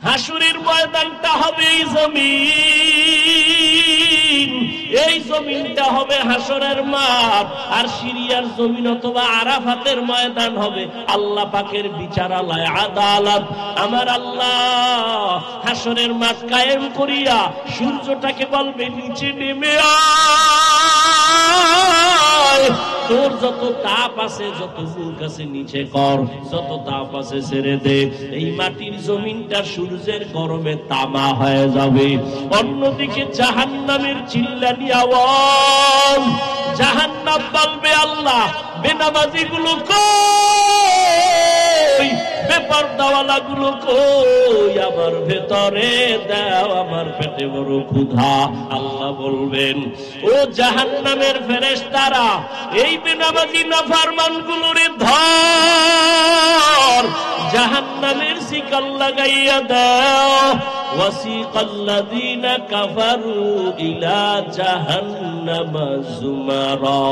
হাসরের ময়দানটা হবে এই জমিন, এই জমিনটা হবে হাসরের মাঠ। আর সিরিয়ার জমিন অথবা আরাফাতের ময়দান হবে আল্লাহ পাকের বিচারালয়, আদালত। আমার আল্লাহ হাসরের মাঠ কায়েম করিয়া সূর্যটাকে বলবে নিচে নেমে আয়, তোর যত তাপ আছে, যত মুখ আছে নিচে কর, যত তাপ আছে ছেড়ে দে। এই মাটির জমিনটা সূর্যের গরমে তামা হয়ে যাবে। অন্যদিকে জাহান্নামের চিল্লানি আওয়াজ, জাহান্নাম বলবে আল্লাহ বেনামাজি গুলো কই, বেপরদাওয়ালা গুলো কই, আমার ভেতরে দাও, আমার পেটে বড় ক্ষুধা। আল্লাহ বলবেন ও জাহান্নামের ফেরেশতারা, এই বেনামাজি নাফরমান গুলোরে ধর, জাহান্নামের শিকল লাগাইয়া দাও। وسيق الذين كفروا إلى جهنم زمرا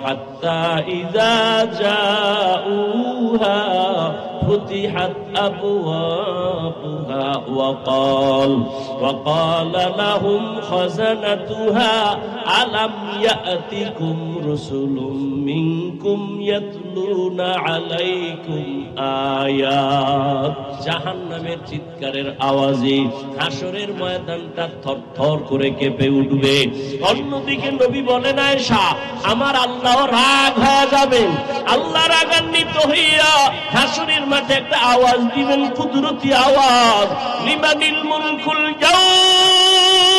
حتى إذا جاءوها فتحت أبوابها وقال لهم خزنتها ألم يأتكم رسل منكم يتلون عليكم آيات। জাহান্নামের চিৎকারের আওয়াজে হাসরের ময়দানটা থরথর করে কেঁপে উঠবে। অন্যদিকে নবী বলেন আয়েশা, আমার আল্লাহ রাগ হয়ে যাবেন, আল্লাহ রাগান্বিত হইয়া হাসরের মাঠে একটা আওয়াজ দিবেন, কুদরতি আওয়াজ, লিমানিল মুলকুল ইয়াউম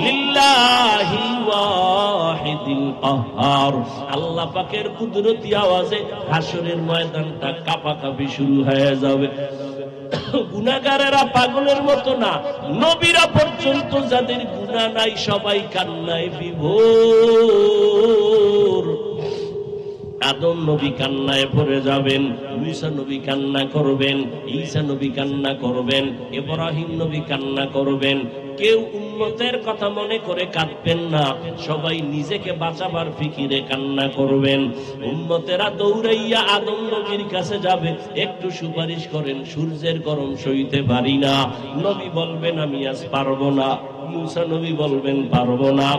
লিল্লাহি ওয়াহিদিল কাহ্হার। আল্লাহ পাকের কুদরতি আওয়াজে হাসরের ময়দানটা কাঁপাকাঁপি শুরু হয়ে যাবে। গুনাহগারেরা পাগলের মতো না, নবীরা পর্যন্ত যাদের গুনাহ নাই সবাই কান্নায় বিভোর। আদম নবী কান্নায় পড়ে যাবেন, মুসা নবী কান্না করবেন, ঈসা নবী কান্না করবেন, ইব্রাহিম নবী কান্না করবেন। কেউ উম্মতের কথা মনে করে কাঁদবেন না, সবাই নিজেকে বাঁচাবার ফিকিরে কান্না করবেন। উম্মতেরা দৌড়াইয়া আদম নবীর কাছে যাবে, একটু সুপারিশ করেন, সূর্যের গরম সইতে পারি না। নবী বলবেন আমি আজ পারবো না, মুসা নবী বলবেন পারবো না,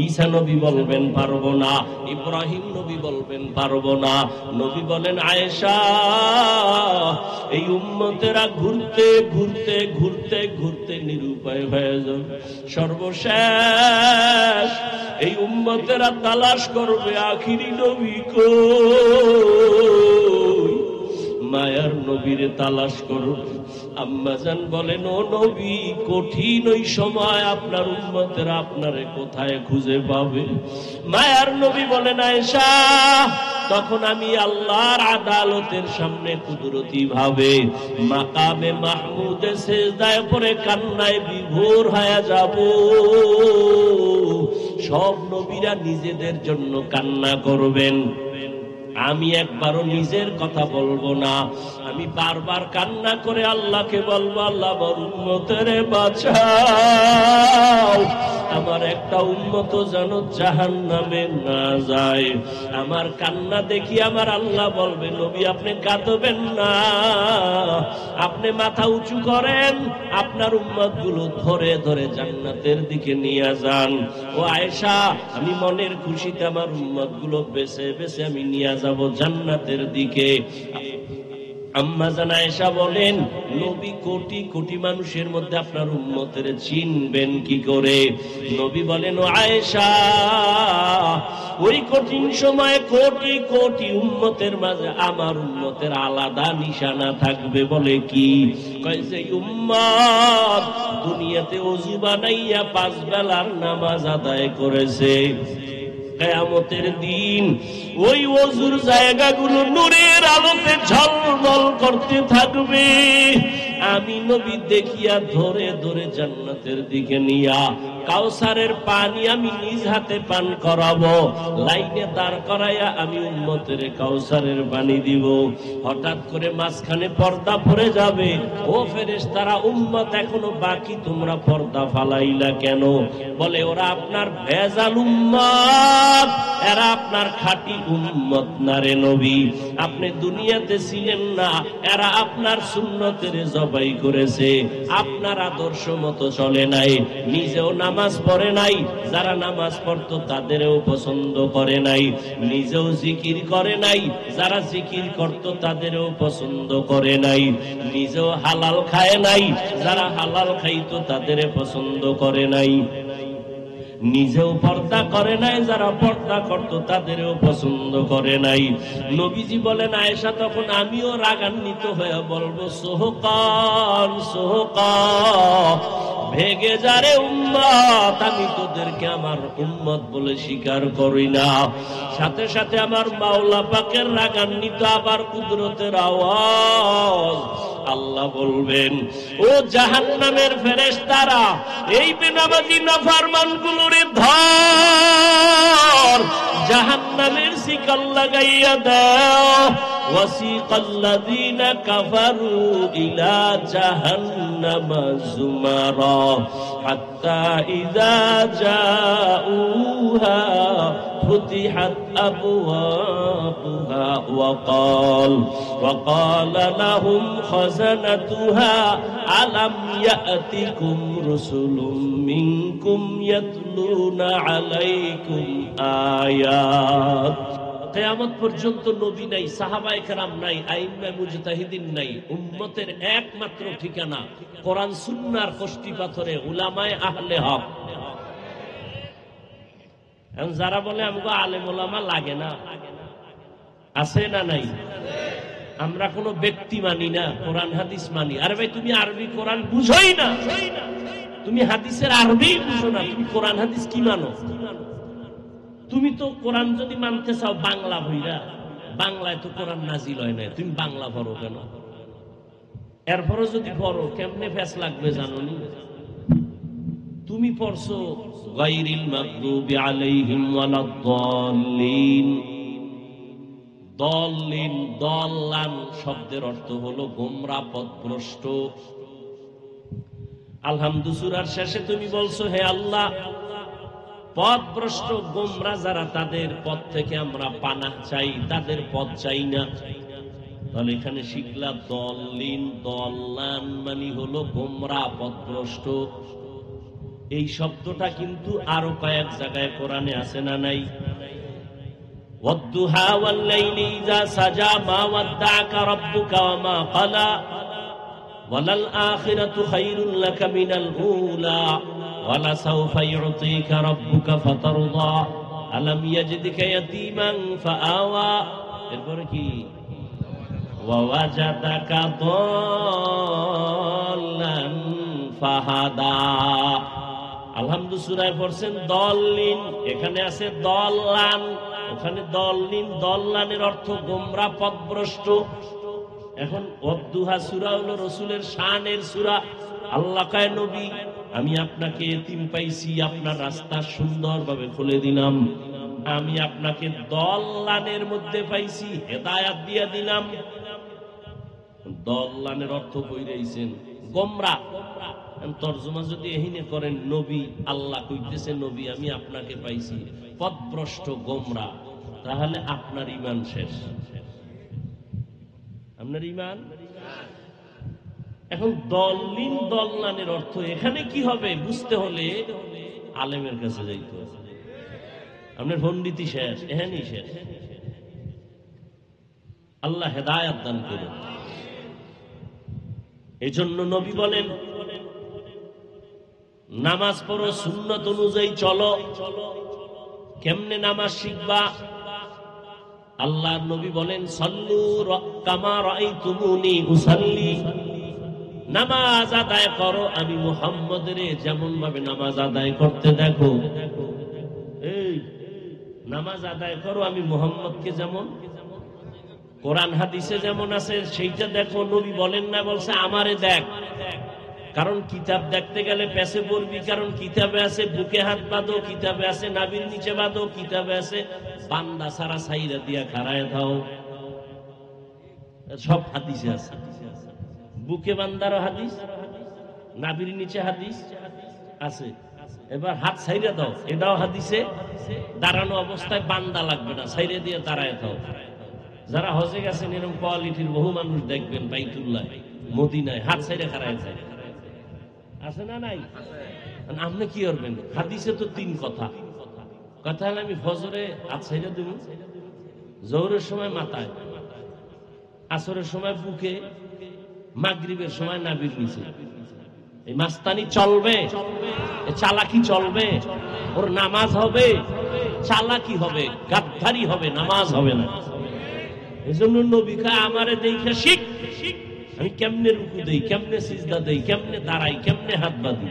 ঈসা নবী বলবেন পারবো না, ইব্রাহিম নবী বলবেন পারবো না। নবী বলেন আয়েশা, এই উম্মতেরা ঘুরতে ঘুরতে ঘুরতে ঘুরতে নিরুপায় হয়ে যাবে। সর্বশেষ এই উম্মতেরা তালাশ করবে আখিরি নবী কই, মায়ার নবীরে তালাশ করবে। আম্মাজান বলেন ও নবী, কঠিন ওই সময় আপনার উম্মতেরা আপনারে কোথায় খুঁজে পাবে? মায়ার নবী বলেন আয়েশা, তখন আমি আল্লাহর আদালতের সামনে কুদরতি ভাবে মাকামে মাহমুদে সেজদায় পড়ে কান্নায় বিভোর হয়ে যাব। সব নবীরা নিজেদের জন্য কান্না করবেন, আমি একবারও নিজের কথা বলবো না। আমি বারবার কান্না করে আল্লাহকে বলবো, আল্লাহ আমার উম্মতের বাঁচাও, আমার একটা উম্মত যেন জাহান্নামে না যায়। আমার কান্না দেখি আমার আল্লাহ বলবে, নবী আপনি কাঁদবেন না, আপনি মাথা উঁচু করেন, আপনার উম্মত গুলো ধরে ধরে জান্নাতের দিকে নিয়ে যান। ও আয়েশা, আমি মনের খুশিতে আমার উম্মত গুলো বেছে বেছে আমি নিয়ে যাব জান্নাতের দিকে। আম্মা জান আয়েশা বলেন, নবী কোটি কোটি মানুষের মধ্যে আপনার উম্মতের চিনবেন কি করে? নবী বলেন, ও আয়েশা, ওই কঠিন সময়ে কোটি কোটি উম্মতের মাঝে আমার উম্মতের আলাদা নিশানা থাকবে। বলে কি? কইছে উম্মত দুনিয়াতে ওযু বানাইয়া 5 বেলার নামাজ আদায় করেছে, কিয়ামতের দিন ওই ওযুর জায়গাগুলো নূরের আলোতে ঝলমল করতে থাকবে। আমি নবী দেখিয়া ধরে ধরে জান্নাতের দিকে নিয়া কাউসারের পানি আমি নিজ হাতে পান করাবো, লাইনে দাঁড় করাইয়া আমি উম্মতের কাউসারের পানি দিব। হঠাৎ করে মাঝখানে পর্দা পড়ে যাবে, ও ফেরেশতারা উম্মত এখনো বাকি, তোমরা পর্দা ফালাইলা কেন? বলে ওরা আপনার ভেজাল উম্মত, এরা আপনার খাঁটি উম্মত না রে নবী, আপনি দুনিয়াতে ছিলেন না, এরা আপনার সুন্নতের জবাই করেছে, আপনার আদর্শ মতো চলে নাই, নিজেও নামাজ পড়ে নাই, যারা নামাজ পড়তো তাদেরও পছন্দ করে নাই, নিজেও জিকির করে নাই, যারা জিকির করতো তাদেরও পছন্দ করে নাই, নিজেও হালাল খায় নাই, যারা হালাল খাইতো তাদের পছন্দ করে নাই, নিজেও পর্দা করে নাই, যারা পর্দা করতো তাদেরও পছন্দ করে নাই। নবীজি বলেন আয়েশা, তখন আমিও রাগান্বিত হয়ে বলবো, সোহকান সোহকান, ভেগে যারে উম্মত, আমি তোদেরকে আমার উম্মত বলে স্বীকার করি না। সাথে সাথে আমার মাওলা পাকের রাগান্বিত আবার কুদরতের আওয়াজ, আল্লাহ বলবেন, ও জাহান্নামের ফেরেশতারা, এই বেনামাজি নাফরমানগুলোরে ধর, জাহান্নামের শিকল লাগাইয়া দাও। ওয়াসিকাল্লাযীনা কাফারু ইলা জাহান্নামা যুমারা হাত্তা ইযা জাউহা ফুতিহাত আবওয়াবুহা وقال لهم خزنتها ألم يأتكم رسل منكم يتلون عليكم آيات। কিয়ামত পর্যন্ত নবী নাই, সাহাবায়ে কেরাম নাই, আইম্মায়ে মুজতাহিদিন নাই, উম্মতের একমাত্র ঠিকানা কোরআন সুন্নাহর কষ্টি পাথরে উলামায়ে আহলে হক। এখন যারা বলে আমগো আলেম ওলামা লাগে না, আছে না নাই? আমরা কোনো ব্যক্তি মানি না, কোরআন হাদিস মানি। আরে ভাই, তুমি আরবি কোরআন বুঝোই না, তুমি হাদিসের আরবি বুঝো না, তুমি কোরআন হাদিস কি মানো? তুমি তো কোরআন যদি মানতে চাও বাংলা বইরা, বাংলায় তো কোরআন নাজিল হয় না, তুমি বাংলা পড়ো কেন? এরপরও যদি পড়ো কেমনে ফেস লাগবে জানো নি? তুমি পড়ছো গায়রিল মাগদুবি আলাইহিম ওয়ালাদ-দাল্লিন। দল্লিন, দল্লান শব্দের অর্থ হলো গোমরা, পথভ্রষ্ট। আলহামদু সূরার শেষে তুমি বলছো, হে আল্লাহ, পথভ্রষ্ট গোমরা যারা, তাদের পথ থেকে আমরা পানাহ চাই, তাদের পথ চাই না। তাহলে এখানে শিখলা দল্লিন, দল্লান মানে হলো গোমরা, পথভ্রষ্ট। এই শব্দটা কিন্তু আরো কয়েক জায়গায় কোরআনে আছে না নাই? والضحى والليل إذا سجى ما ودعك ربك وما قلى وللآخرة خير لك من الأولى ولسوف يعطيك ربك فترضى ألم يجدك يتيما فآوى ووجدك ضالا فهدى। আলহামদু সূরায় পড়ছেন দল্লিন, এখানে আছে দল্লান, ওখানে দল্লিন, দল্লানের অর্থ গোমরা, পথভ্রষ্ট। এখন ওয়াদ্দুহা সূরা হলো রাসূলের শানের সূরা। আল্লাহ কয়, নবী আমি আপনাকে এতিম পাইছি, আপনার রাস্তা সুন্দরভাবে খুলে দিলাম, আমি আপনাকে দল্লানের মধ্যে পাইছি, হেদায়েত দিয়ে দিলাম। দল্লানের অর্থ কইরাইছেন গোমরা। তরজমা যদি এহিনে করেন, নবী, আল্লাহ কইতেছে নবী আমি আপনাকে পাইছি পথভ্রষ্ট, গোমরা, তাহলে আপনার ঈমান শেষ, আপনার ঈমান। এখন দল্লিন, দল্লানের অর্থ এখানে কি হবে বুঝতে হলে আলেমের কাছে যাইতে হবে। আপনার পণ্ডিতি শেষ, এখানেই শেষ। আল্লাহ হেদায়েত দান করুন। এজন্য নবী বলেন, নামাজ পড়ো, সুন্নত অনুযায়ী চলো। কেমনে নামাজ শিখবা? আল্লাহর নবী বলেন, সাল্লু কামা রাআইতুমুনি উসাল্লি, নামাজ আদায় করো আমি মুহাম্মদের যেমন ভাবে নামাজ আদায় করতে দেখো। এই নামাজ আদায় করো আমি মুহাম্মদকে যেমন, কোরআন হাদিসে যেমন আছে সেইটা দেখো। নবী বলেন না, বলছে আমারে দেখ। কারণ কিতাব দেখতে গেলে পেছে পড়বি, কারণ কিতাবে আছে বুকে হাত বাঁধো, কিতাবে আছে নাভির নিচে বাঁধো, কিতাবে আছে বান্দা সারা সাইরা দিয়া খাড়ায় দাও, সব হাদিসে আছে। বুকে বান্দারও হাদিস, নাভির নিচে হাদিস আছে। এবার হাত সাইরা দাও, এটাও হাদিসে। দাঁড়ানো অবস্থায় বান্দা লাগবে না, সাইরে দিয়ে দাঁড়ায় দাও। যারা হজে গেছেন এরকম কোয়ালিটির বহু মানুষ দেখবেন বাইতুল্লাহ মদিনায় হাত সাইরে খাড়ায় যায়, আছে না নাই? আপনি কি করবেন? হাদিসে তো 3 কথা। কথা হলে আমি ফজরে হাত সাইরে দেব, জোহরের সময় মাথায়, আসরের সময় বুকে, মাগরিবের সময় নাভির নিচে। এই মাস্তানি চলবে, চালাকি চলবে, ওর নামাজ হবে, চালাকি হবে, গাদ্দারি হবে, নামাজ হবে না। এই জন্য নবী কয় আমারে দেখে শিখ, আমি কেমনে রুকু দেই, কেমনে সিজদা দেই, কেমনে দাঁড়াই, কেমনে হাত বাঁধি।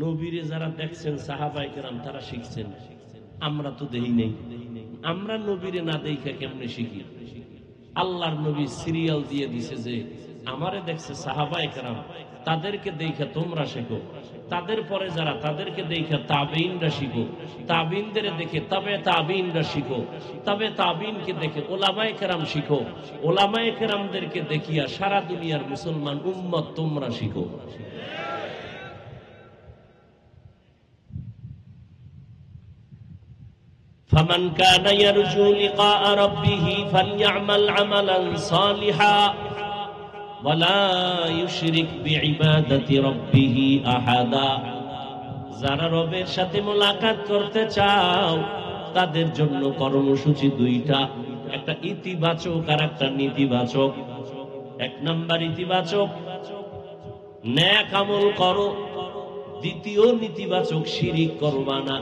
নবীরে যারা দেখছেন সাহাবায়ে কেরাম তারা শিখছেন, আমরা তো দেই নাই। আমরা নবীরে না দেখে কেমনে শিখি? আল্লাহর নবী সিরিয়াল দিয়ে দিছে যে আমারে দেখছে সাহাবায়ে কেরাম, তাদেরকে দেখে তোমরা শেখো, তাদের পরে যারা তাদেরকে দেখে তাবেঈনরা শিখো, তাবেঈনদের দেখে তবে তাবেঈনরা শিখো, তবে তাবেঈনকে দেখে উলামায়ে কেরাম শিখো, উলামায়ে কেরামদেরকে দেখিয়া সারা দুনিয়ার মুসলমান উম্মত তোমরা শিখো। فمن كان يرجو لقاء ربه فليعمل عملا صالحا ولا يشرك بعبادة ربه أحدا। যারা রবের সাথে মোলাকাত করতে চাও তাদের জন্য কর্মসূচি 2টা, একটা ইতিবাচক আর একটা নেতিবাচক। 1 নাম্বার ইতিবাচক, নেক আমল করো। 2 নেতিবাচক, শিরিক করবা না,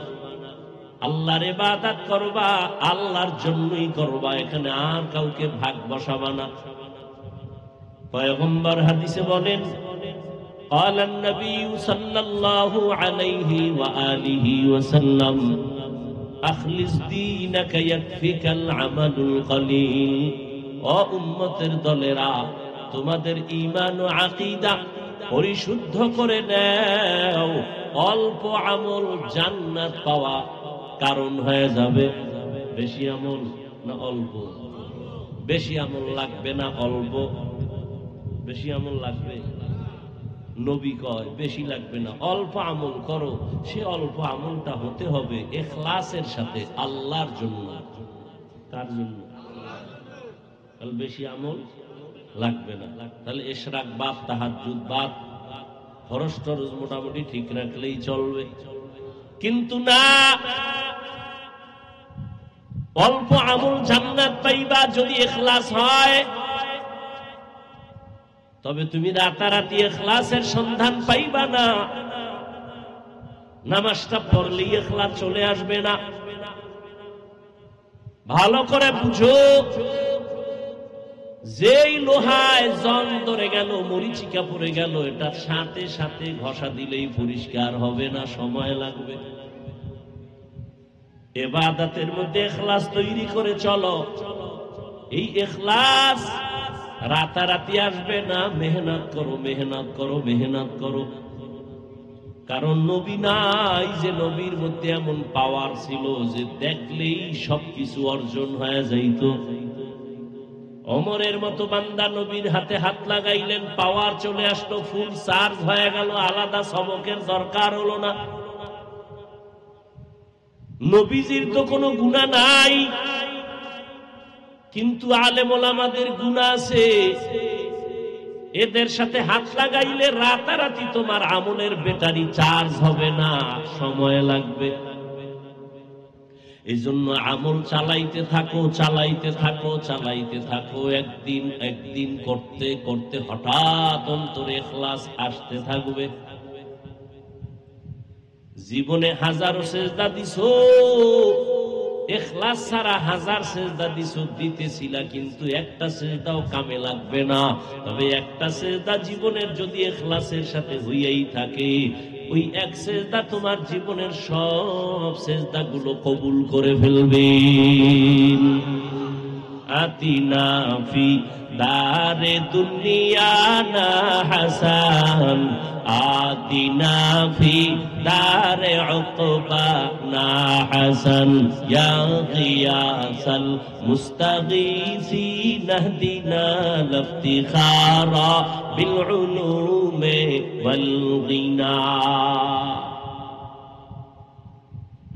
আল্লাহর ইবাদত করবা, আল্লাহর জন্যই করবা, এখানে আর কাউকে ভাগ বসাবা না। পয়গম্বর হাদিসে বলেন قال النبي صلى الله عليه وآله وسلم أخلص دينك يكفيك العمل القليل। ও উম্মতের দলেরা, তোমাদের ঈমান ও আকীদা পরিশুদ্ধ করে নাও, অল্প আমল জান্নাত পাওয়া কারণ হয়ে যাবে। বেশি আমল না অল্প? বেশি আমল লাগবে না অল্প? বেশি আমল লাগবে। নবী কয় বেশি লাগবে না, অল্প আমল করো। সে অল্প আমলটা হতে হবে ইখলাসের সাথে, আল্লাহর জন্য। কার জন্য? তাহলে বেশি আমল লাগবে না। তাহলে ইশরাক বাদ, তাহাজ্জুদ বাদ, ফরজ টরজ মোটামুটি ঠিক রাখলেই চলবে। কিন্তু না, অল্প আমল জান্নাত পাইবা যদি ইখলাস হয়, তবে তুমি রাতারাতি ইখলাসের সন্ধান পাইবা না। নামাজটা পড়লেই ইখলাস চলে আসবে না। ভালো করে বুঝো, যেই লোহায় জং ধরে গেল, মরিচিকা পড়ে গেল, এটার সাথে সাথে ঘষা দিলেই পরিষ্কার হবে না, সময় লাগবে। ইবাদতের মধ্যে ইখলাস তৈরি করে চলো। এই ইখলাস রাতারাতি আসবে না, মেহনত করো, মেহনত করো, মেহনত করো। কারণ নবী নাই যে নবীর মধ্যে এমন পাওয়ার ছিল যে দেখলেই সবকিছু অর্জন হয়ে যাইত। ওমরের মতো বান্দা নবীর হাতে হাত লাগাইলেন, পাওয়ার চলে আসলো, ফুল চার্জ হয়ে গেল, আলাদা সবকের দরকার হলো না। নবীজির তো কোনো গুনাহ নাই, কিন্তু আলেম ওলামাদের গুনাহ আছে। এদের সাথে হাত লাগাইলে রাতারাতি তোমার আমলের ব্যাটারি চার্জ হবে না, সময় লাগবে। এই জন্য আমল চালাইতে থাকো, চালাইতে থাকো, চালাইতে থাকো। একদিন করতে করতে হঠাৎ অন্তরে ইখলাস আসতে থাকবে। জীবনে হাজারো সেজদা দিছো, ইখলাস ছাড়া 1000 সেজদা দিছো, দিতেছিলা, কিন্তু একটা সেজদাও কামে লাগবে না। তবে একটা সেজদা জীবনের যদি ইখলাসের সাথে হইয়াই থাকে, ওই এক সেজদা তোমার জীবনের সব সেজদাগুলো কবুল করে ফেলবে। আতিনা ফি দারে দুনিয়া না হাসান আতিনা ফি দারে উকবা না হাসান ইয়া গিয়াসাল মুস্তাগীসিন ইহদিনা লিফতিখারা বিল উলুমি ওয়াল গিনা।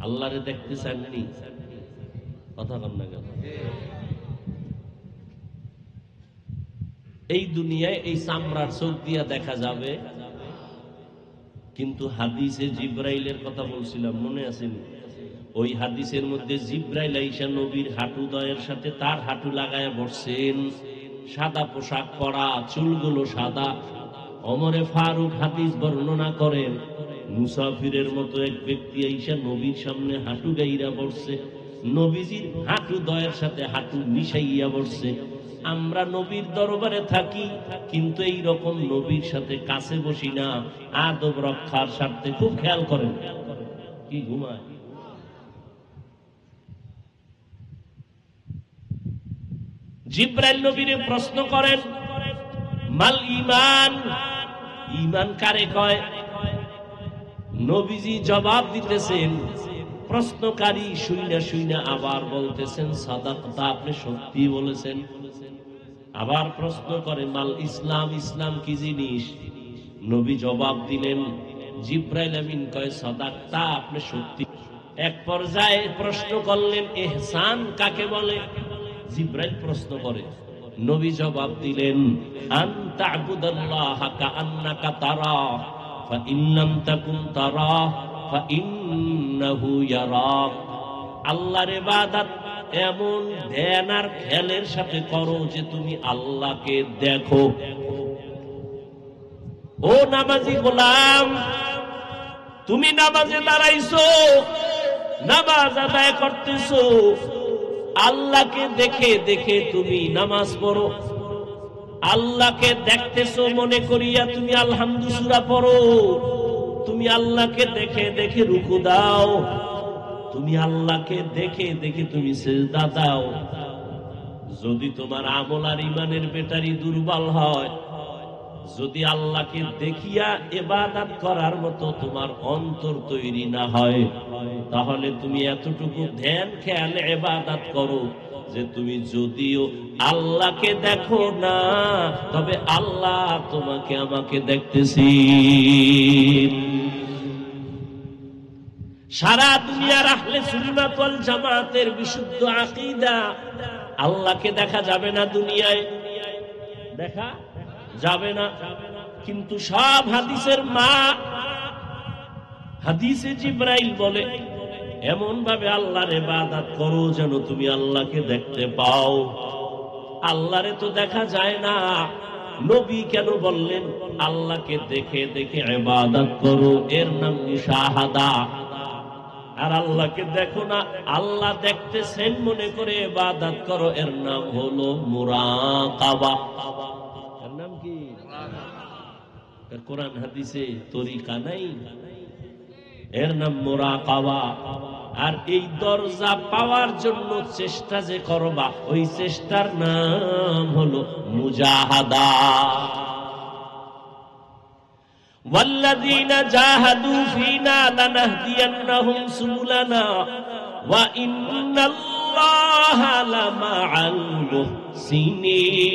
আল্লাহরে দেখতে চাননি? কথা বল না কেন? এই দুনিয়ায় এই চামড়ার চোখ দিয়া দেখা যাবে, কিন্তু হাদিসে জিব্রাইলের কথা বলছিলাম, মনে আছেনি? ওই হাদিসের মধ্যে জিব্রাইল আইসা নবীর হাঁটুদয়ের সাথে তার হাঁটু লাগায় বসছেন, সাদা পোশাক পরা, চুলগুলো সাদা। ওমরে ফারুক হাদিস বর্ণনা করেন, মুসাফিরের মতো এক ব্যক্তি আইসা নবীর সামনে হাঁটু গাইরা বসছে, নবীজির হাঁটু দয়ের সাথে হাঁটু মিশাইয়া বসছে। আমরা নবীর দরবারে থাকি, কিন্তু এই রকম নবীর সাথে কাছে বসি না, আদব রক্ষার স্বার্থে। খুব খেয়াল করেন, কি ঘুমায়। জিব্রাইল নবীরে প্রশ্ন করেন, মাল ঈমান, ঈমান কারে কয়? নবীজি জবাব দিতেছেন, প্রশ্নকারী শুইনা শুইনা আবার বলতেছেন, সাদাকতা, আপনি সত্যি বলেছেন। আবার প্রশ্ন করে, মাল ইসলাম, ইসলাম কি জিনিস? নবী জবাব দিলেন, জিব্রাইল আমিন কয়, সাদাকতা, আপনি সত্যি। এক পর্যায়ে প্রশ্ন করলেন, ইহসান কাকে বলে? জিব্রাইল প্রশ্ন করে, নবী জবাব দিলেন, আন তা'বুদাল্লাহা কাআন্নাকা তারাহ ফা ইন লাম তাকুন তারাহ ফা ইন্নাহু ইয়ারাক। আল্লাহর ইবাদত এমন ধ্যান আর খেয়ালের সাথে করো যে তুমি আল্লাহকে দেখো। ও নামাজি গোলাম, তুমি নামাজে দাঁড়াইছো, নামাজ আদায় করতেছো, আল্লাহকে দেখে দেখে তুমি নামাজ পড়ো। আল্লাহকে দেখতেছো মনে করিয়া তুমি আলহামদু সূরা পড়ো। তুমি আল্লাহকে দেখে দেখে রুকু দাও, তুমি আল্লাহকে দেখে দেখে তুমি সিজদা দাও। যদি তোমার আমল আর ইমানের ব্যাটারি দুর্বল হয়, যদি আল্লাহকে দেখিয়া ইবাদত করার মতো তোমার অন্তর তৈরি না হয়, তাহলে তুমি এতটুকু ধ্যান খেয়াল ইবাদত করো যে তুমি যদিও আল্লাহকে দেখো না, তবে আল্লাহ তোমাকে আমাকে দেখতেছি। সারা দুনিয়ার আহলে সুন্নাত ওয়াল জামাতের বিশুদ্ধ আকীদা, আল্লাহকে দেখা যাবে না, দুনিয়ায় দেখা যাবে না। কিন্তু সব হাদিসের মা, হাদিসে জিব্রাইল বলে, এমন ভাবে আল্লাহর ইবাদত করো যেন তুমি আল্লাহকে দেখতে পাও। আল্লাহরে তো দেখা যায় না, নবী কেন বললেন আল্লাহকে দেখে দেখে ইবাদত করো? এর নাম মুশাহাদা। আর আল্লাহকে দেখো না, আল্লাহ দেখতেছেন মনে করে ইবাদত করো, এর নাম হলো মুরাকাবা। এর নাম কি? কোরআন হাদিসে তরিকা নাই, এর নাম মুরাকাবা। আর এই দরজা পাওয়ার জন্য চেষ্টা যে করবা, ওই চেষ্টার নাম হলো মুজাহাদা। ওয়াল্লাযীনা জাহাদু ফীনা লানাহদিয়ান্নাহুম সুবুলানা ওয়া ইন্নাল্লাহা লামাআল মুহসিনিন।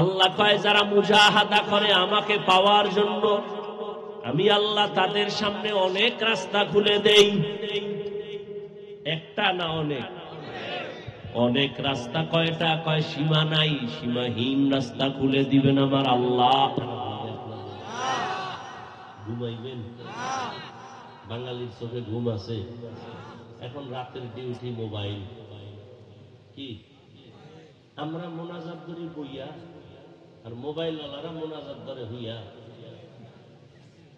আল্লাহ কয়, যারা মুজাহাদা করে আমাকে পাওয়ার জন্য, আমি আল্লাহ তাদের সামনে অনেক রাস্তা খুলে দেই। একটা না, অনেক অনেক রাস্তা। কয়টা? কয় সীমা নাই, সীমাহীন রাস্তা খুলে দিবেন আমার আল্লাহ। ঘুমাইবেন? বাঙালির চোখে ঘুম আছে? এখন রাতের ডিউটি মোবাইল। কি আমরা মোনাজাত ধরে বইয়া, আর মোবাইল ওয়ালারা মোনাজাত ধরে হইয়া,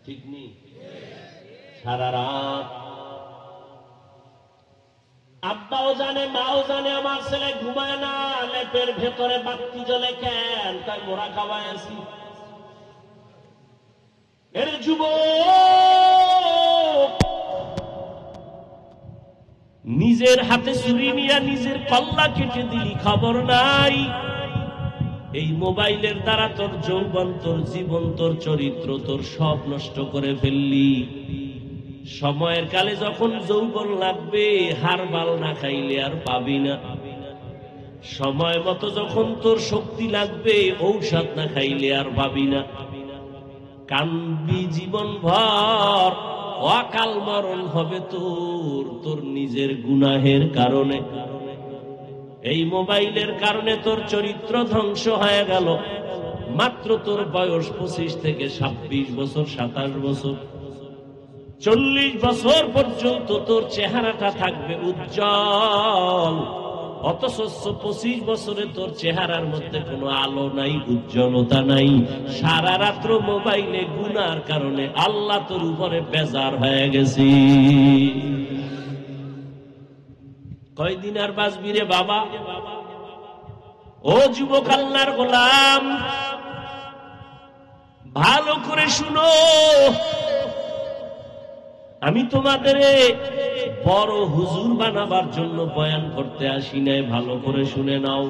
ঠিক নেই? সারা রাত আব্বাও জানে, মাও জানে, আমার ছেলে ঘুমায় না, লেপের ভেতরে বাতি জ্বলে কেন? তাই মোরা খাওয়াই আছি। এর যুবক নিজের হাতে ছুরি নিয়ে নিজের কল্লা কেটে দিলি, খবর নাই। এই মোবাইলের দ্বারা তোর যৌবন, তোর জীবন, তোর চরিত্র, তোর সব নষ্ট করে ফেললি। সময়ের কালে যখন যৌবন লাগবে, হারবাল না খাইলে আর পাবি না। সময় মতো যখন তোর শক্তি লাগবে, ঔষধ না খাইলে আর পাবি না। কানবি জীবন ভর, অকাল মরণ হবে তোর, তোর নিজের গুনাহের কারণে। এই মোবাইলের কারণে তোর চরিত্র ধ্বংস হয়ে গেল। মাত্র তোর বয়স 25 থেকে 26 বছর, 27 বছর, 40 বছর পর্যন্ত তোর চেহারাটা থাকবে উজ্জ্বল। অথচ 25 বছরে তোর চেহারার মধ্যে কোনো আলো নাই, উজ্জ্বলতা নাই। সারা রাত্র মোবাইলে গুনার কারণে আল্লাহ তোর উপরে বেজার হয়ে গেছে। কয়দিন আর বাঁচবি রে বাবা? ও যুবক আল্লাহর গোলাম, ভালো করে শুনো। আমি তোমাদের বড় হুজুর বানাবার জন্য বয়ান করতে আসি নাই, ভালো করে শুনে নাও।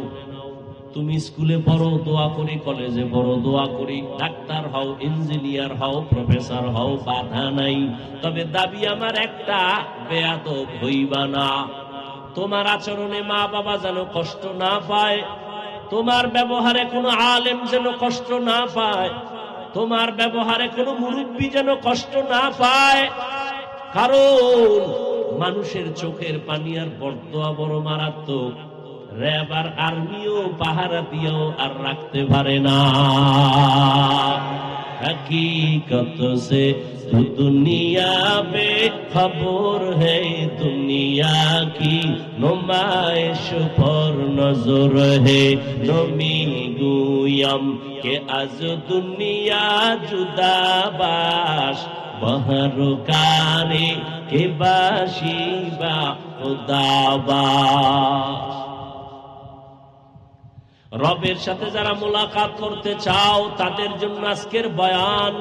তুমি স্কুলে পড়ো, দোয়া করি, কলেজে পড়ো, দোয়া করি, ডাক্তার হও, ইঞ্জিনিয়ার হও, প্রফেসর হও, বাধা নাই। তবে দাবি আমার একটা, বেয়াদব হইবা না। তোমার আচরণে মা বাবা যেন কষ্ট না পায়, তোমার ব্যবহারে কোনো আলেম যেন কষ্ট না পায়, তোমার ব্যবহারে কোনো মুরব্বী যেন কষ্ট না পায়। কারণ মানুষের চোখের পানি আর বরদোয়া বড় মারাত্মক। র‍্যাব আর আর্মিও পাহারা দিয়েও আর রাখতে পারে না। हकीकत से तू दुनिया बेखबर है, दुनिया की नुमाइश पर नजर है। नमी गुयम के आज दुनिया जुदा बाश, बहर काने के बाशी बा खुदाबाश। রবের সাথে যারা মোলাকাত করতে চাও তাদের জন্য আজকের বয়ান।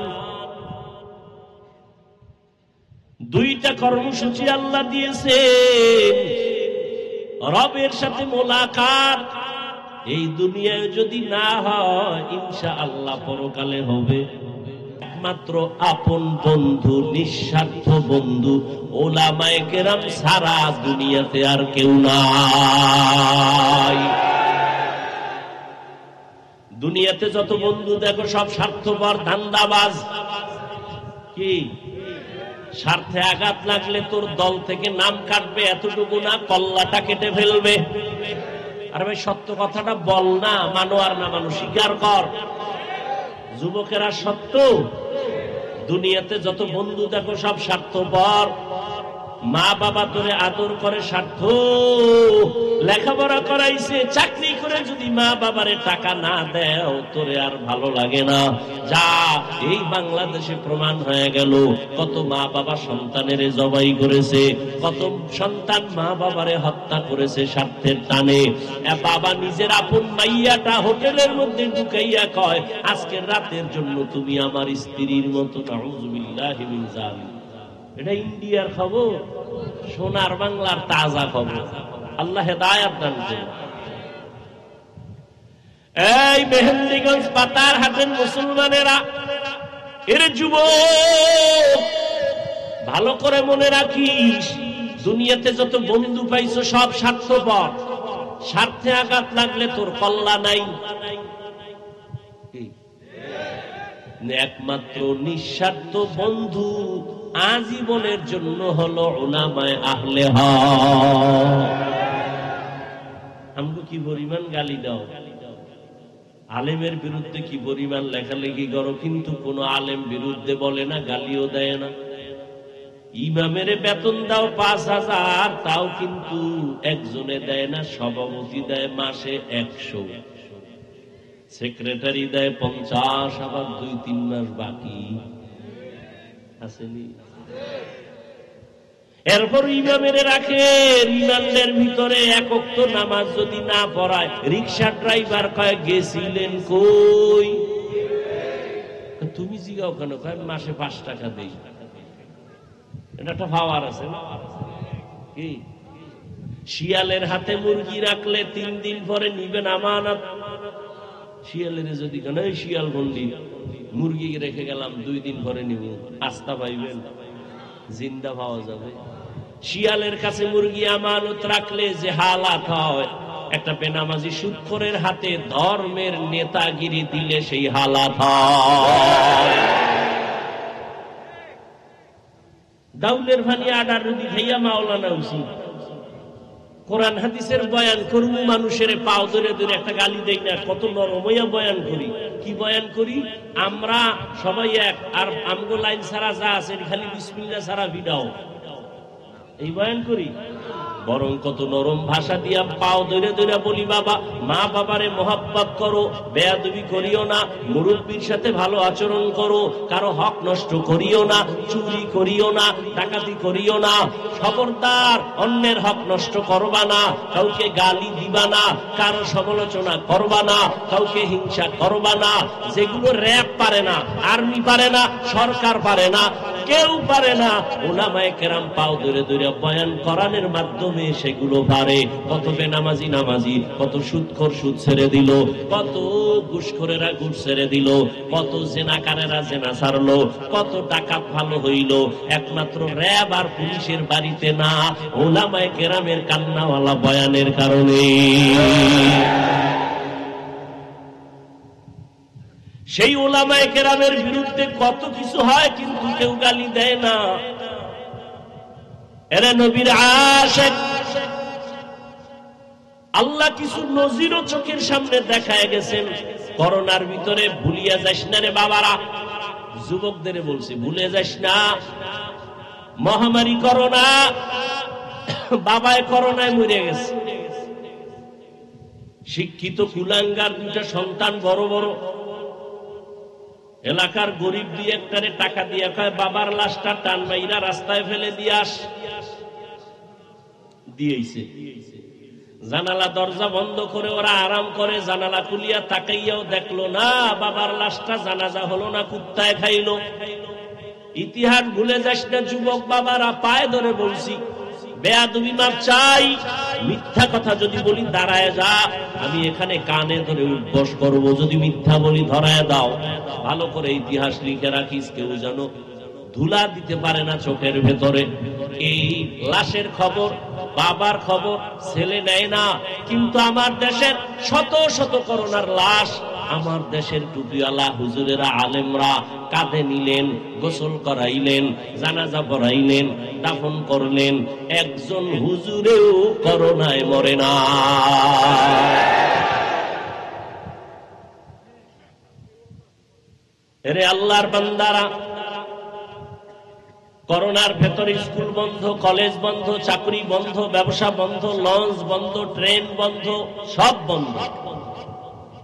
দুইটা কর্মসূচি আল্লাহ দিয়েছেন। রবের সাথে মোলাকাত এই দুনিয়ায় যদি না হয়, ইনশাআল্লাহ পরকালে হবে। একমাত্র আপন বন্ধু, নিঃস্বার্থ বন্ধু ওলামায়ে কেরাম সারা দুনিয়াতে আর কেউ নাই। দুনিয়াতে যত বন্ধু দেখো সব স্বার্থপর, ধান্দাবাজ। কি স্বার্থে আঘাত লাগলে তোর দল থেকে নাম কাটবে, এতটুকু না, কল্লাটা কেটে ফেলবে। আর ভাই সত্য কথাটা বল না, মানো আর না মানো স্বীকার কর। যুবকেরা সত্য, দুনিয়াতে যত বন্ধু দেখো সব স্বার্থপর। মা বাবা তোরে আদর করে স্বার্থ, লেখাপড়া করাইছে, চাকরি করে যদি মা বাবারে টাকা না দেও তোরে আর ভালো লাগে না। যা এই বাংলাদেশে প্রমাণ হয়ে গেল, কত মা বাবা সন্তানের জবাই করেছে, কত সন্তান মা বাবারে হত্যা করেছে স্বার্থের টানে। বাবা নিজের আপন মাইয়াটা হোটেলের মধ্যে ঢুকাইয়া কয়, আজকের রাতের জন্য তুমি আমার স্ত্রীর মতো। নাউযুবিল্লাহি মিন যালিক। এটা ইন্ডিয়ার খবর, সোনার বাংলার তাজা খবর। আল্লাহ হেদায়েত দান করুন। এই মেহেন্দিগঞ্জ পাতার হাটের মুসলমানেরা, এর যুবক ভালো করে মনে রাখিস, দুনিয়াতে যত বন্ধু পাইছো সব স্বার্থপর। স্বার্থে আঘাত লাগলে তোর কল্লা নাই। একমাত্র নিঃস্বার্থ বন্ধু আজীবনের জন্য হলো উলামায়ে আহলে হক। আমগো কি পরিমাণ গালি দাও, আলেমের বিরুদ্ধে কি পরিমাণ লেখালেখি করো, কিন্তু কোন আলেম বিরুদ্ধে বলে না, গালিও দেয় না। ইমামের বেতন দাও ৫,০০০, তাও কিন্তু একজনে দেয় না, সভাপতি দেয় মাসে ১০০, সেক্রেটারি দেয় ৫০, আবার ২-৩ মাস বাকি আসেনি। এরপর ইমামের রাখে, ইমামদের ভিতরে এক ওয়াক্ত নামাজ যদি না পড়ায়, রিক্সা ড্রাইভার কয় গেছিলেন কই? তুমি জিগাও কেন? মাসে 5 টাকা দেই। এটা একটা পাওয়ার আছে না? কি শিয়ালের হাতে মুরগি রাখলে 3 দিন পরে নিবেন আমানত। শিয়ালের যদি কেন শিয়াল গন্ডি মুরগি রেখে গেলাম 2 দিন পরে নিব, আস্থা পাইবেন? জিন্দা পাওয়া যাবে? শিয়ালের কাছে মুরগি আমানত রাখলে যে হালাত হয়, একটা বেনামাজি সুদখোরের হাতে ধর্মের নেতাগিরি দিলে সেই হালাত হয়। দাউলের ভানি আডার রুদি খাইয়া মাওলানা উচিত কোরআন হাদিসের বয়ান করুন, মানুষের পাও ধরে ধরে একটা গালি দেই না, কত নরম হইয়া বয়ান করি। কি বয়ান করি? আমরা সবাই এক, আর আমগো লাইন ছাড়া যা আছে খালি বিসমিল্লাহ ছাড়া ভিড়াও, এই বয়ান করি। বরং কত নরম ভাষা দিয়া পাও ধরে ধরে বলি, বাবা মা বাবারে মহব্বত করো, বেয়াদবি করিও না, মুরব্বীর সাথে ভালো আচরণ করো, কারো হক নষ্ট করিও না, চুরি করিও না, ডাকাতি করিও না, খবরদার অন্যের হক নষ্ট করবা না, কাউকে গালি দিবা না, কারো সমালোচনা করবা না, কাউকে হিংসা করবা না। যেগুলো র‍্যাব পারে না, আর্মি পারে না, সরকার পারে না, কেউ পারে না, উলামায়ে কেরাম পাও ধরে ধরে বয়ান কোরআনের মাধ্যমে সেগুলো পারে। কত বেনামাজি নামাজি, কত সুদখোর সুদ ছেড়ে দিল, কত ঘুষখোরেরা ঘুষ ছেড়ে দিল, কত জেনাকারেরা জেনা ছাড়লো, কত ডাকাত ভালো হইল, একমাত্র র‍্যাব আর পুলিশের বাড়িতে না, উলামায়ে কেরামের কান্নাওয়ালা বয়ানের কারণে। সেই উলামায়ে কেরামের বিরুদ্ধে কত কিছু হয়, কিন্তু কেউ গালি দেয় না। এরা নবীর আশিক। আল্লাহ কিছু নজিরও চোখের সামনে দেখায় গেছেন। করোনার ভিতরে ভুলিয়া যাস না রে বাবারা, যুবকদের বলছি, ভুলে যাস না মহামারী করোনা। বাবায় করোনায় মরে গেছে, শিক্ষিত কুলাঙ্গার 2টা সন্তান, বড় বড়। এলাকার গরিব দিয়ে একটারে টাকা দিয়ে কয় বাবার লাশটা টান মাইরা রাস্তায় ফেলে দিয়াস, দিয়েছে। জানালা দরজা বন্ধ করে ওরা আরাম করে, জানালা খুলিয়া তাকাইয়াও দেখলো না বাবার লাশটা, জানাজা হলো না, কুত্তায় খাইলো। ইতিহাস ভুলে যাস না যুবক বাবারা, পায়ে ধরে বলছি, বেয়াদবি মাপ চাই। মিথ্যা কথা যদি বলি দাঁড়ায় যা, আমি এখানে কানে ধরে উদ্বোস করব। যদি মিথ্যা বলি ধরায় দাও। ভালো করে ইতিহাস লিখে রাখিস, কেউ যেন ধুলা দিতে পারে না চোখের ভেতরে। এই লাশের খবর, বাবার খবর ছেলে নেয় না, কিন্তু আমার দেশের শত শত করোনার লাশ আমার দেশের টুপিওয়ালা হুজুরেরা, আলেমরা কাঁধে নিলেন, গোসল করাইলেন, জানাজা পড়াইলেন, দাফন করলেন। একজন হুজুরেও করোনায় মরে না। এরে আল্লাহর বান্দারা, করোনার ভেতরে স্কুল বন্ধ, কলেজ বন্ধ, চাকরি বন্ধ, ব্যবসা বন্ধ, লঞ্চ বন্ধ, ট্রেন বন্ধ, সব বন্ধ।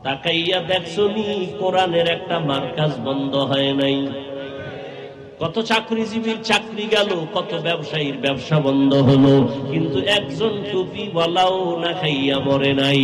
তাকাইয়া দেখছনি কোরআনের একটা মার্কাজ বন্ধ হয় নাই। কত চাকরিজীবীর চাকরি গেল, কত ব্যবসায়ীর ব্যবসা বন্ধ হলো, কিন্তু একজন টুপি বলাও না খাইয়া মরে নাই।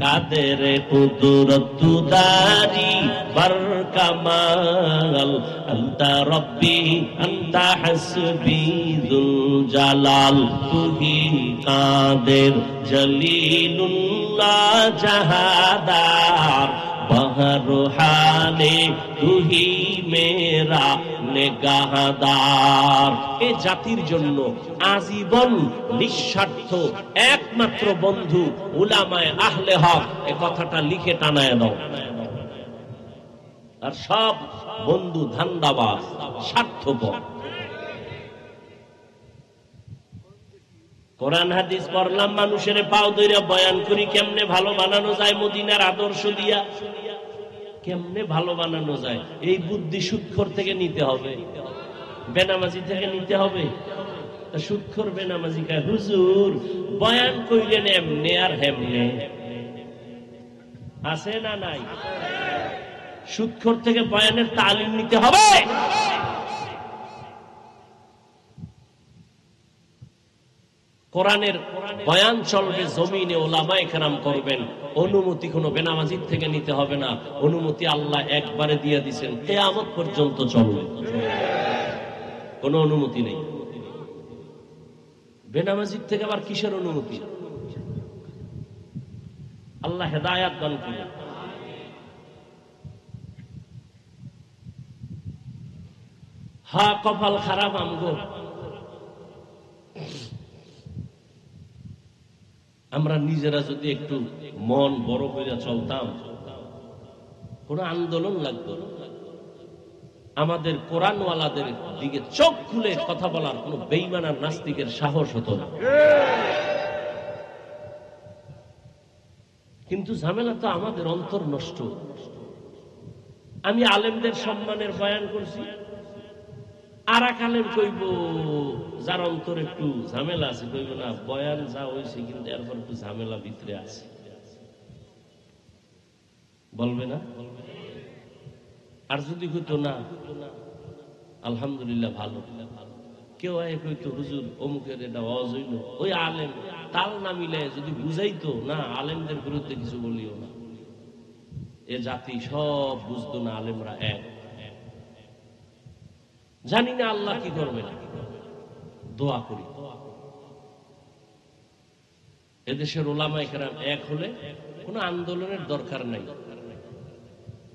কাদের কুদরত দারি বার কামাল, আনতা রব্বি আনতা হাসবি যুল জালাল, তুহি কাদের জলিলুল্লাহ জাহাদার, বহর হালে তুহি মেরা নেগাহদার। এ জাতির জন্য আজীবন নিঃস্বার্থ একমাত্র বন্ধু উলামায়ে আহলে হক। এ কথাটা লিখে টানায় দাও। আর সব বন্ধু ধান্দাবাজ, স্বার্থপর। কোরআন হাদিস পড়লাম, মানুষের পাও ধরে বয়ান করি কেমনে ভালো বানানো যায় মদিনার আদর্শ দিয়া। কেমনে ভালো বানানো যায়, এই বুদ্ধি সুদখোর থেকে নিতে হবে, বেনামাজি থেকে নিতে হবে। সুদখোর বেনামাজি কয়, হুজুর বয়ান কইলেন এমনে আর হেমনে, আছে না নাই? সুদখোর থেকে বয়ানের তালিম নিতে হবে। কোরআনের বয়ান চলবে জমিনে, ওলামায়ে কেরাম করবেন। অনুমতি কোনো বেনামাজির থেকে নিতে হবে না, অনুমতি আল্লাহ একবারে দিয়ে দিয়েছেন, কিয়ামত পর্যন্ত চলবে, কোনো অনুমতি নেই। বেনামাজির থেকে আবার কিসের অনুমতি? আল্লাহ হেদায়াত দান করুন। হা কপাল খারাপ আমগো, আমরা নিজেরা যদি একটু মন বড় করে চলতাম, কোন আন্দোলন লাগতো না। আমাদের কোরআনওয়ালাদের দিকে চোখ খুলে কথা বলার কোন বেঈমান আর নাস্তিকের সাহস হতো না। কিন্তু ঝামেলা তো আমাদের অন্তর নষ্ট। আমি আলেমদের সম্মানের বয়ান করছি, আর এক আলেম কইব, যার অন্তর একটু ঝামেলা আছে, কইব না বয়ান যা হয়েছে কিন্তু এরপর একটু ঝামেলা ভিতরে আছে, বলবে না? আর যদি কইতো না আলহামদুলিল্লাহ ভালো, কেউ কইতো হুজুর অমুকের এটা অজৈন, ওই আলেম তাল না মিলে যদি বুঝাইতো না আলেমদের বিরুদ্ধে কিছু বলিও না, এ জাতি সব বুঝতো না আলেমরা এক। জানি না আল্লাহ কি করবে, দোয়া করি এদেশের ওলামায়ে কেরাম এক হলে কোনো আন্দোলনের দরকার নাই।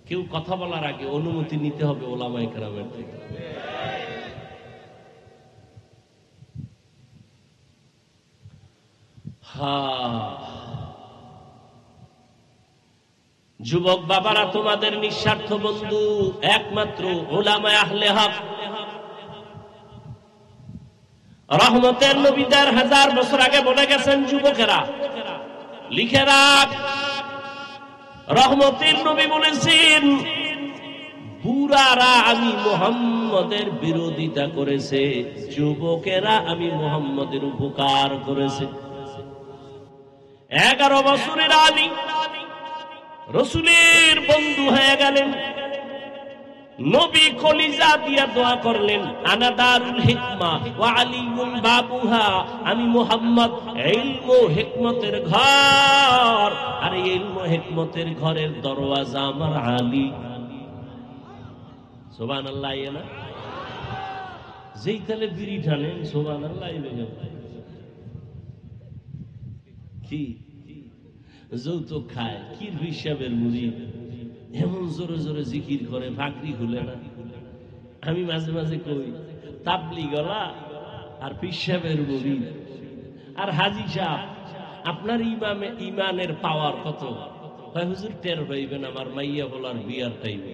কেউ কথা বলার আগে অনুমতি নিতে হবে ওলামায়ে কেরামের থেকে। যুবক বাবারা, তোমাদের নিঃস্বার্থ বন্ধু একমাত্র উলামায়ে আহলে হক। রহমতের নবী ১,৫০০ বছর আগে বলে গেছেন, যুবকেরা লিখে রাখ, রহমতের নবী বলেছেন, বুড়ারা আমি মুহাম্মদের বিরোধিতা করেছে, যুবকেরা আমি মুহাম্মদের উপকার করেছে। ১১ বছরের আলী রাসূলের বন্ধু হয়ে গেলেন। নবী কলিজা দিয়া দোয়া করলেন, আনা দারুল হিকমা ওয়া আলিয়ুন বাবুহা, আমি মুহাম্মদ ইলম ও হিকমতের ঘর, আর এই ইলম ও হিকমতের ঘরের দরওয়াজা আমার আলী। সুবহানাল্লাহ। না যেই তালে বিড়ি টানেন সুবহানাল্লাহ, কি যৌতুক খায়, কি হিসাবের মুরিদ, এমন জোরে জোরে জিকির করে, ফাকরি খুলে না। আমি মাঝে মাঝে কই, তাবলিগলা আর পিসাবের মুরিদ আর হাজী সাহেব, আপনার ইমানের পাওয়ার কত? হুজুর টের পাইবেন আমার মাইয়া বলার বিয়ার টাইমে।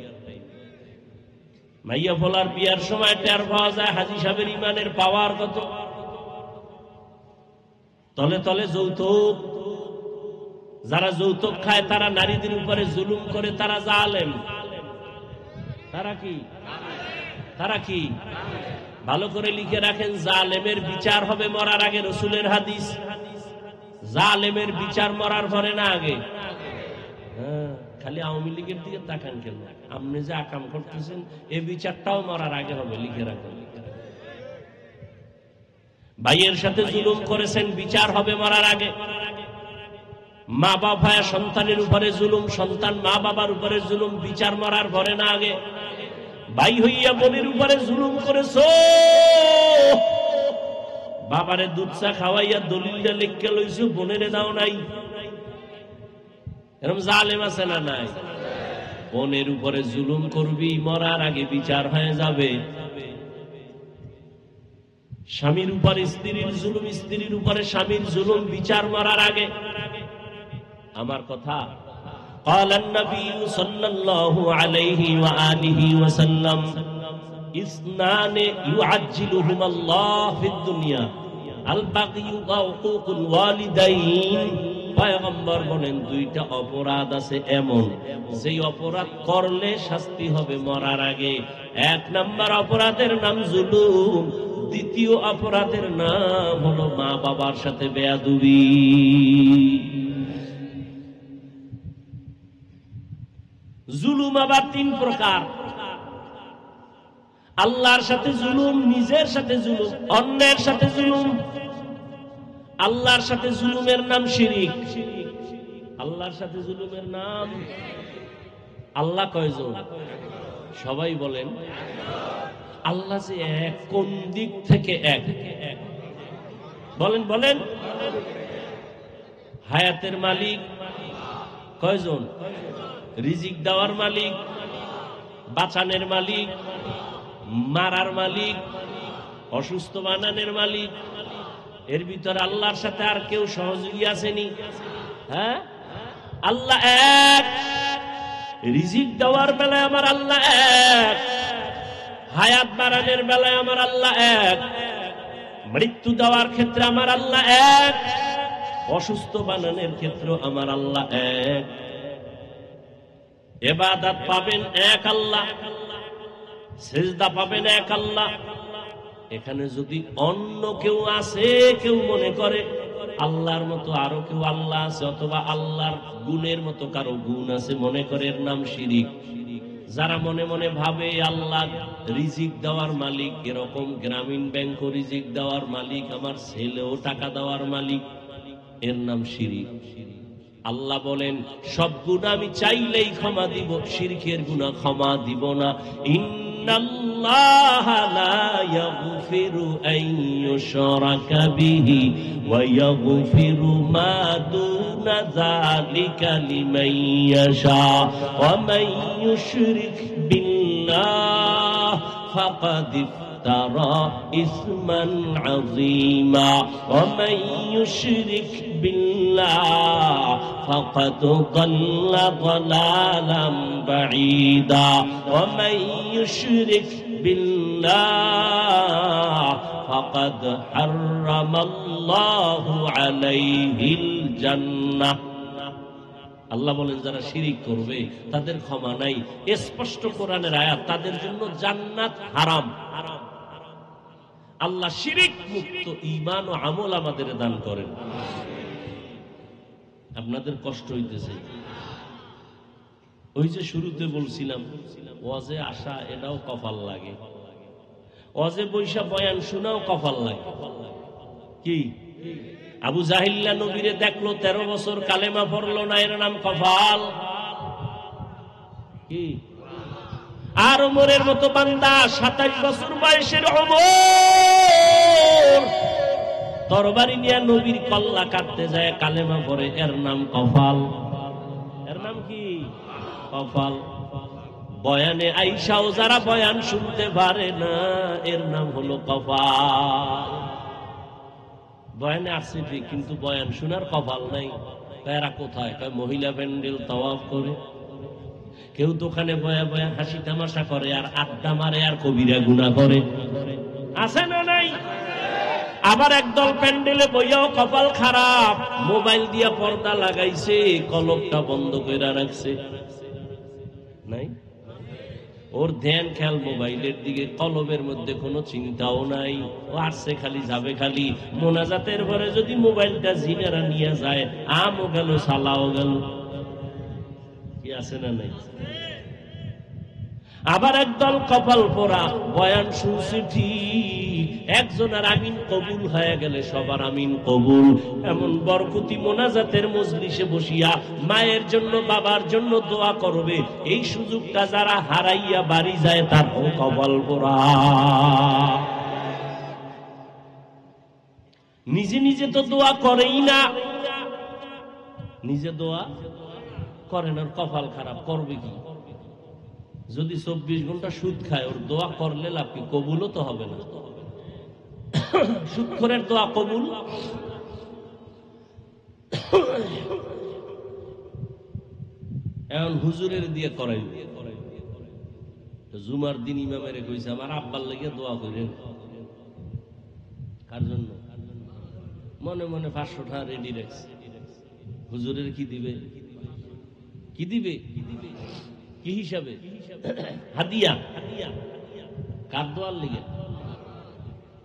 মাইয়া বলার বিয়ার সময় টের পাওয়া যায় হাজী সাহেবের ইমানের পাওয়ার কত। তলে তলে যৌতুক, যারা যৌতুক খায় তারা নারীদের উপরে জুলুম করে, তারা জালেম। তারা কি ভালো করে লিখে রাখেন, জালেমের বিচার হবে মরার আগে, রাসূলের হাদিস। জালেমের বিচার মরার পরে না আগে। খালি আওয়ামী লীগের দিকে তাকান কেন? আপনি যে আকাম করতেছেন এই বিচারটাও মরার আগে হবে, লিখে রাখেন। ভাইয়ের সাথে জুলুম করেছেন, বিচার হবে মরার আগে। মা বাবা সন্তানের উপরে জুলুম, সন্তান মা বাবার উপরে জুলুম, বিচার মরার পরে না আগে। ভাই হইয়া বোনের উপরে জুলুম করেছো, বাবারে দুধ চা খাওয়াইয়া দলিলটা লিখে লইছো, বোনেরে দাও নাই। এরকম জালেম আছে না নাই? বোনের উপরে জুলুম করবি, মরার আগে বিচার হয়ে যাবে। স্বামীর উপরে স্ত্রীর জুলুম, স্ত্রীর উপরে স্বামীর জুলুম, বিচার মরার আগে। আমার কথা, قال النبي صلى الله عليه وآله وسلم اثنان يعجلهما الله في الدنيا البغي وعقوق الوالدين। পয়গম্বর বলেন, দুইটা অপরাধ আছে এমন, যেই অপরাধ করলে শাস্তি হবে মরার আগে। এক নাম্বার অপরাধের নাম জুলুম, দ্বিতীয় অপরাধের নাম হলো মা বাবার সাথে বেয়াদবি। জুলুম আবার তিন প্রকার, আল্লাহর সাথে জুলুম, নিজের সাথে জুলুম, অন্যের সাথে জুলুম। আল্লাহর সাথে জুলুমের নাম শিরিক। আল্লাহর সাথে জুলুমের নাম। আল্লাহ কয়জন? সবাই বলেন আল্লাহ যে এক, কোন দিক থেকে এক? বলেন বলেন। হায়াতের মালিক কয়জন? রিজিক দেওয়ার মালিক, বাঁচানের মালিক, মারার মালিক, অসুস্থ বানানোর মালিক। এর ভিতরে আল্লাহর সাথে আর কেউ সহযোগী আসেনি? হ্যাঁ, আল্লাহ এক। রিজিক দেওয়ার বেলায় আমার আল্লাহ এক, হায়াত বাড়ানোর বেলায় আমার আল্লাহ এক, মৃত্যু দেওয়ার ক্ষেত্রে আমার আল্লাহ এক, অসুস্থ বানানোর ক্ষেত্রে আমার আল্লাহ এক। ইবাদত পাবেন এক আল্লাহ, সিজদা পাবেন এক আল্লাহ। এখানে যদি অন্য কেউ আছে, কেউ মনে করে আল্লাহর মতো আরো কেউ আল্লাহ আছে, অথবা আল্লাহর গুণের মতো কারো গুণ আছে, মনে করে, এর নাম শিরিক। যারা মনে মনে ভাবে আল্লাহ রিজিক দেওয়ার মালিক, এরকম গ্রামীণ ব্যাংক রিজিক দেওয়ার মালিক, আমার ছেলেও টাকা দেওয়ার মালিক, এর নাম শিরিক। আল্লাহ বলেন সব গুনাহ আমি চাইলেই ক্ষমা দিব, শিরকের গুনাহ ক্ষমা দিব না। ইন্নাল্লাহা লা ইয়াগফিরু আন ইউশরাকা বিহি ওয়া ইয়াগফিরু মা দুনা যালিকা লিমান ইয়াশা ওয়া মান ইউশরিক বিল্লাহ ফাকাদ ইফতারা ইসমান আযীমা ওয়া মান ইউশরিক বিল্লাহ ফাকাদ দাল্লা দালালাম বাঈদা ওয়া মান ইউশরিক বিল্লাহ ফাকাদ হারামাল্লাহু আলাইহিল জান্নাহ। আল্লাহ বলেন যারা শিরিক করবে তাদের ক্ষমা নাই। স্পষ্ট কোরআনের আয়াত, তাদের জন্য জান্নাত হারাম। আল্লাহ শিরিক মুক্ত ঈমান ও আমল আমাদের দান করেন। আপনাদের কষ্ট হইতেছে? ওই যে শুরুতে বলছিলাম ওয়াজে আসা এটাও কপাল লাগে, ওয়াজে বৈশা বয়ান শোনাও কপাল লাগে। কি আবু জাহিল্লা নবীরে দেখলো 13 বছর কালেমা পড়লো না, এর নাম কপাল। কি আর ওমরের মতো বান্দা 27 বছর বয়সের ওমর তরবারি নিয়ে নবীর কল্লা কাটতে যায়, কালেমা পড়ে, এর নাম কপাল। এর নাম কি? কপাল। বয়ানে আইসাও যারা বয়ান শুনতে পারে না, এর নাম হলো কপাল। বয়ানে আসছে ঠিক, কিন্তু বয়ান শোনার কপাল নাই। এরা কোথায়? মহিলা প্যান্ডেল তাওয়াফ করে, কেউ দোকানে বয়া বয়া হাসি তামাশা করে, আর আড্ডা মারে, আর কবিরা গুনাহ করে। আছে না নাই? আবার একদল প্যান্ডেলে বইয়াও কপাল খারাপ, মোবাইল দিয়া পর্দা লাগাইছে, কলমটা বন্ধ করে রাখছে। নাই? ওর ধ্যান খেয়াল মোবাইলের দিকে, কলবের মধ্যে কোনো চিন্তাও নাই। ও আসছে খালি, যাবে খালি। মোনাজাতের পরে যদি মোবাইলটা জিনেরা নিয়ে যায়, আমও গেল, সালাও গেল। কি আছে না নাই? আবার একদল কপাল পোড়া, বয়ান শুনছে ঠিক, একজনের আমিন কবুল হয়ে গেলে সবার আমিন কবুল। এমন বরকতি মোনাজাতের মজলিসে বসিয়া মায়ের জন্য, বাবার জন্য দোয়া করবে, এই সুযোগটা যারা হারাইয়া বাড়ি যায় তার কপাল পোড়া। নিজে নিজে তো দোয়া করেই না, নিজে দোয়া করেন, আর কপাল খারাপ। করবে কি? যদি 24 ঘন্টা সুদ খায়, ওর দোয়া করলে লাভ কি? কবুলও তো হবে না। সুদখোরের দোয়া কবুল? এখন হুজুরের দিয়ে করাই। জুমার দিন ইমামের কইছে আমার আব্বার লেগে দোয়া করেন। কার জন্য? মনে মনে 500 টাকা রেডি রাখছে। হুজুরের কি দিবে? কি দিবে? কি হিসাবে? হাদিয়া। কার দোয়ার লেগে?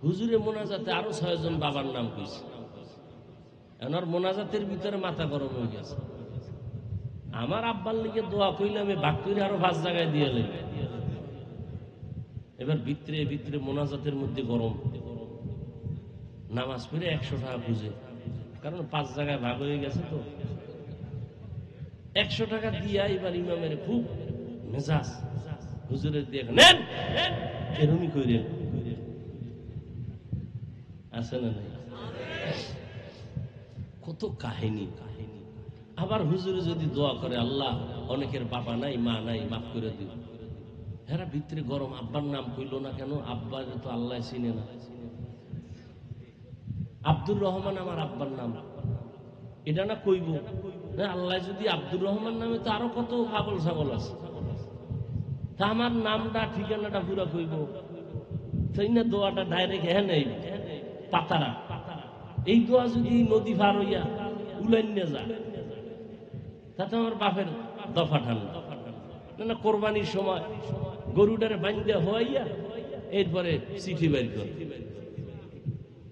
হুজুরে মোনাজাতে আরো 6 জন বাবার নাম কইছে। এনার মোনাজাতের ভিতরে মাথা গরম হয়ে গেছে। আমার আব্বার লেগে দোয়া কইলে আমি বাক করে আরো 5 জায়গায় দিয়ে লেগে। এবার ভিতরে ভিতরে মোনাজাতের মধ্যে গরম, নামাজ পড়ে 100 টাকা খুঁজে, কারণ 5 জায়গায় ভাগ হয়ে গেছে তো। 100 টাকা দিয়া এবার ইমামের খুব মেজাজ, হুজুরের দিয়ে নেন এরমই করে আছে না নাই? কত কাহিনী। আবার হুজুরে যদি দোয়া করে, আল্লাহ অনেকের বাবা নাই মা নাই, মাফ করে দিও। এরা ভিতরে গরম, আব্বার নাম কইল না কেন? আব্বার তো আল্লাহ চিনে না। আব্দুর রহমান আমার আব্বার নাম, এটা না কইব না? আল্লাহ যদি আব্দুর রহমান নামে, তো আরো কত পাগল ছাগল আছে। তা আমার নামটা ঠিকানাটা পুরা কইব, তাই না? দোয়াটা ডাইরেক্ট হ্যাঁ নেই পাতারা। এই দোয়া যদি নদী পার হইয়া উলাইন্যা যায়, তাতে আমার বাপের দফা ঠান্ডা না। কোরবানির সময় গরুটারে বান্ধা হইয়া এরপরে চিঠি বের করে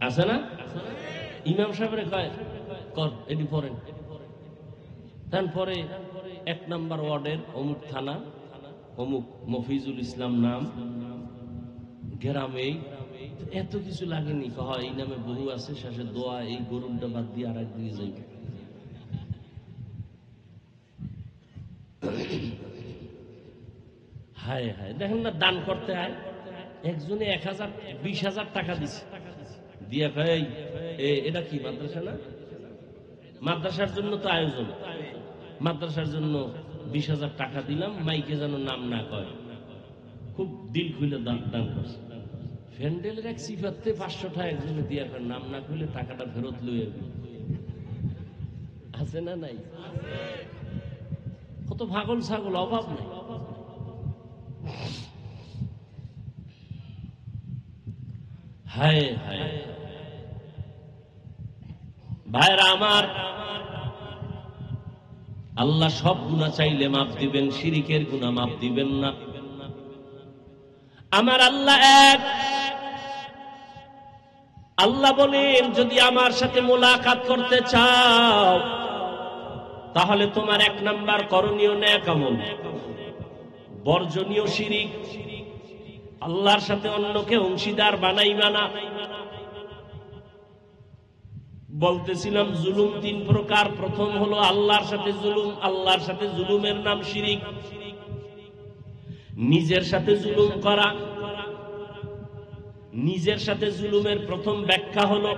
আছে না? ইমাম সাহেবের কয় কর এটি পড়েন। তারপরে 1 নম্বর ওয়ার্ডের অমুক থানা, অমুক মফিজুল ইসলাম নাম, গ্রামে এত কিছু লাগেনি। হয় এই নামে বহু আছে, শেষে দোয়া এই গরুটা বাদ দিয়ে আর একদিকে যাইবে। হায় হায়, দেখেন না দান করতে হয়। একজনে 1000 20,000 টাকা দিছে, দিয়া কয় এটা কি মাদ্রাসা না? মাদ্রাসার জন্য তো আয়োজন, মাদ্রাসার জন্য 20,000 টাকা দিলাম, মাইকে যেন নাম না কয়। খুব দিল খুলে দান করছে। ফ্যান্ডেলের এক সিফাতে 500 টাকা একজনে দিয়া কয় নাম না খুলে টাকাটা ফেরত লইয়া আছে না নাই? কত পাগল ছাগল, অভাব নাই। হায় হায় ভাইরা আমার, আল্লাহ সব গুনাহ চাইলে মাফ দিবেন, শিরিকের গুনাহ মাফ দিবেন না। আমার আল্লাহ এক। আল্লাহ বলেন, যদি আমার সাথে মোলাকাত করতে চাও, তাহলে তোমার 1 নাম্বার করণীয় নেক আমল, বর্জনীয় শিরিক। আল্লাহর সাথে অন্যকে অংশীদার বানাইবা না। বলতেছিলাম জুলুম 3 প্রকার। প্রথম হলো আল্লাহর সাথে জুলুম। আল্লাহর সাথে জুলুমের নাম শিরিক। নিজের সাথে জুলুম করা। নিজের সাথে জুলুমের প্রথম ব্যাখ্যা হলো,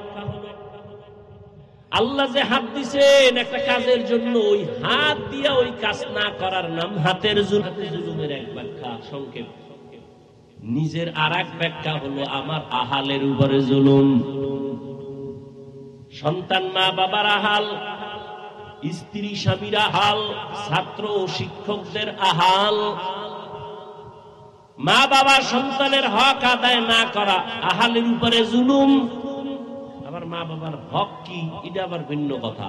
আল্লাহ যে হাত দিছেন একটা কাজের জন্য, ওই হাত দিয়া ওই কাজ না করার নাম হাতের জুলুমের এক ব্যাখ্যা সংক্ষেপ। নিজের আর এক ব্যাখ্যা হলো আমার আহালের উপরে জুলুম। সন্তান মা বাবার আহাল, স্ত্রী স্বামীর আহাল, ছাত্র ও শিক্ষকদের আহাল। মা বাবা সন্তানের হক আদায় না করা আহালের উপরে জুলুম। আবার মা বাবার হক কি, এটা আবার ভিন্ন কথা।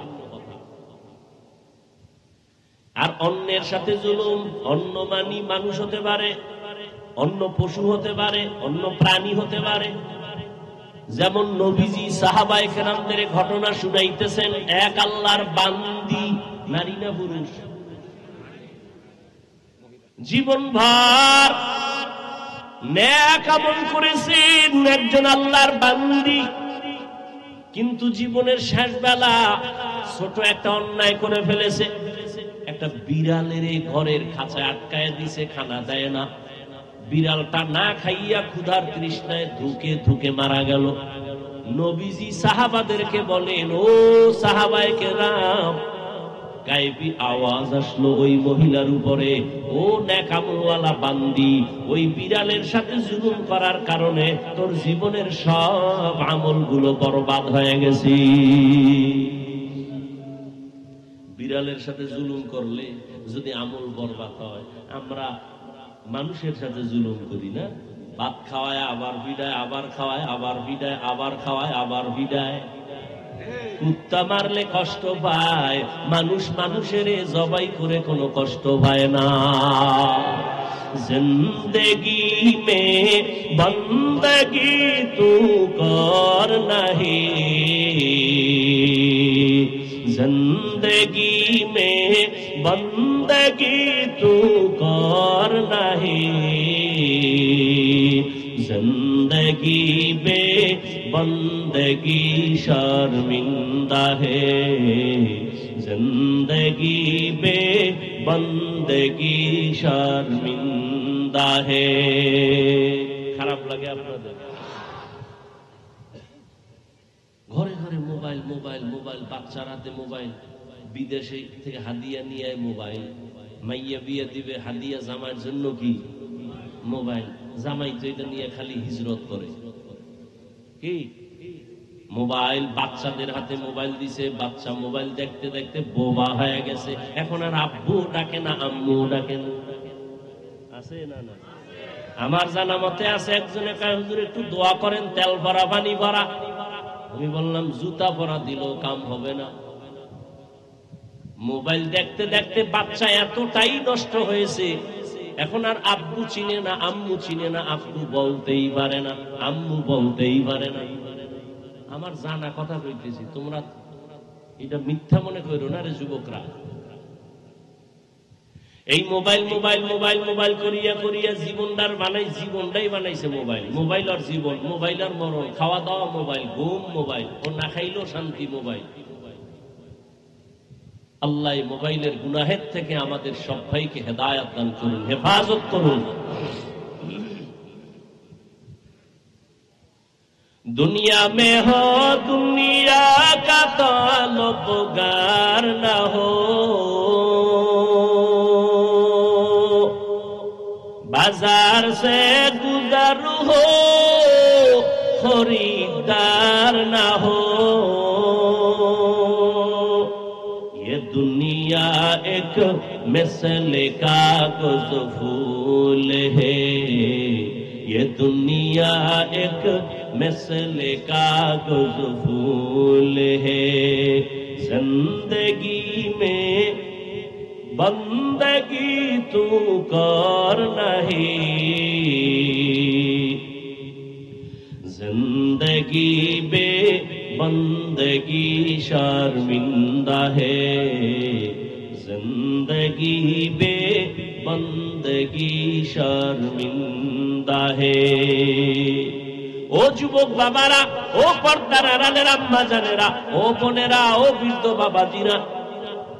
আর অন্যের সাথে জুলুম, অন্য মানি মানুষ হতে পারে, অন্য পশু হতে পারে, অন্য প্রাণী হতে পারে। যেমন নবীজি সাহাবায়ে কেরামদের ঘটনা শুনাইতেছেন, এক আল্লাহর বান্দি, নারী না পুরুষ, জীবনভর নেক আমল করেছেন, একজন আল্লাহর বান্দি। কিন্তু জীবনের শেষ বেলা ছোট একটা অন্যায় করে ফেলেছে। একটা বিড়ালের ঘরের খাঁচায় আটকায় দিছে, খানা দেয় না। বিড়ালটা না খাইয়া ক্ষুধার তৃষ্ণায় ধুকে ধুকে মারা গেল। নবীজি সাহাবাদেরকে বলেন, ও সাহাবায়ে কেরাম, গায়েবী আওয়াজ আসলো ওই মহিলার উপরে, ও নেক আমলওয়ালা বান্দি, ওই বিড়ালের সাথে জুলুম করার কারণে তোর জীবনের সব আমলগুলো বরবাদ হয়ে গেছে। বিড়ালের সাথে জুলুম করলে যদি আমল বরবাদ হয়, আমরা মানুষের সাথে জুলুম করি না? ভাত খাওয়ায় আবার বিদায়, আবার খাওয়ায় আবার বিদায়, আবার খাওয়ায় আবার বিদায়। কুত্তা মারলে কষ্ট পায়, মানুষ মানুষের জবাই করে কোনো কষ্ট পায় না। জিন্দেগি মে বন্দগি তু কর নাহি, জিন্দেগি মে বন্দগি তু কর নাহি, জিন্দেগি মে बंदगी शर्मिंदा है, जिंदगी बे बंदगी शर्मिंदा है। খারাপ লাগে আপনাদের? ঘরে ঘরে মোবাইল মোবাইল মোবাইল, বাচ্চার হাতে মোবাইল, বিদেশে থেকে হাদিয়া নিয়ে মোবাইল, মাইয়া বিয়ে দিবে হাদিয়া জামাইয়ের জন্য কি মোবাইল, জামাই তো এটা নিয়ে খালি হিজরত করে কি মোবাইল, বাচ্চাদের হাতে মোবাইল দিছে, বাচ্চা মোবাইল দেখতে দেখতে বোবা হয়ে গেছে, এখন আর আব্বু ডাকে না আম্মু ডাকে না, আছে না? না, আমার জানা মতে আছে একজনে কয় হুজুর একটু দোয়া করেন তেল ভরা পানি ভরা। আমি বললাম জুতা পরা দিলেও কাম হবে না। মোবাইল দেখতে দেখতে বাচ্চা এতটাই নষ্ট হয়েছে, এখন আর আব্বু চিনে না, আম্মু চিনে না, আব্বু বলতেই পারে না, আম্মু বলতেই পারে না। আমার জানা কথা কইতেছি, তোমরা এটা মিথ্যা মনে করো না রে যুবকরা। এই মোবাইল মোবাইল মোবাইল মোবাইল করিয়া করিয়া জীবনটার জীবনটাই বানাইছে মোবাইল। মোবাইল আর জীবন, মোবাইল আর মরণ, খাওয়া দাওয়া মোবাইল, ঘুম মোবাইল, ও না খাইলেও শান্তি মোবাইল। আল্লাহ মোবাইলের গুনাহের থেকে আমাদের সবাইকে হেদায়েত দান করুন, হেফাজত করুন। दुनिया में हो दुनिया का तलबगार न हो, बाजार से गुजर हो खरीदार न हो। ये दुनिया एक मसले का गुज़ फूल है, ये दुनिया एक मसले का गुज़ फूल है। जिंदगी में बंदगी तू कर नहीं, जिंदगी बे बंदगी शर्मिंदा है, जिंदगी बे बंदगी शर्मिंदा है। ও যুবক বাবারা, ও পর্দার আড়ালের আম্মা জানেরা, ও বোনেরা, ও বৃদ্ধ বাবাজিরা,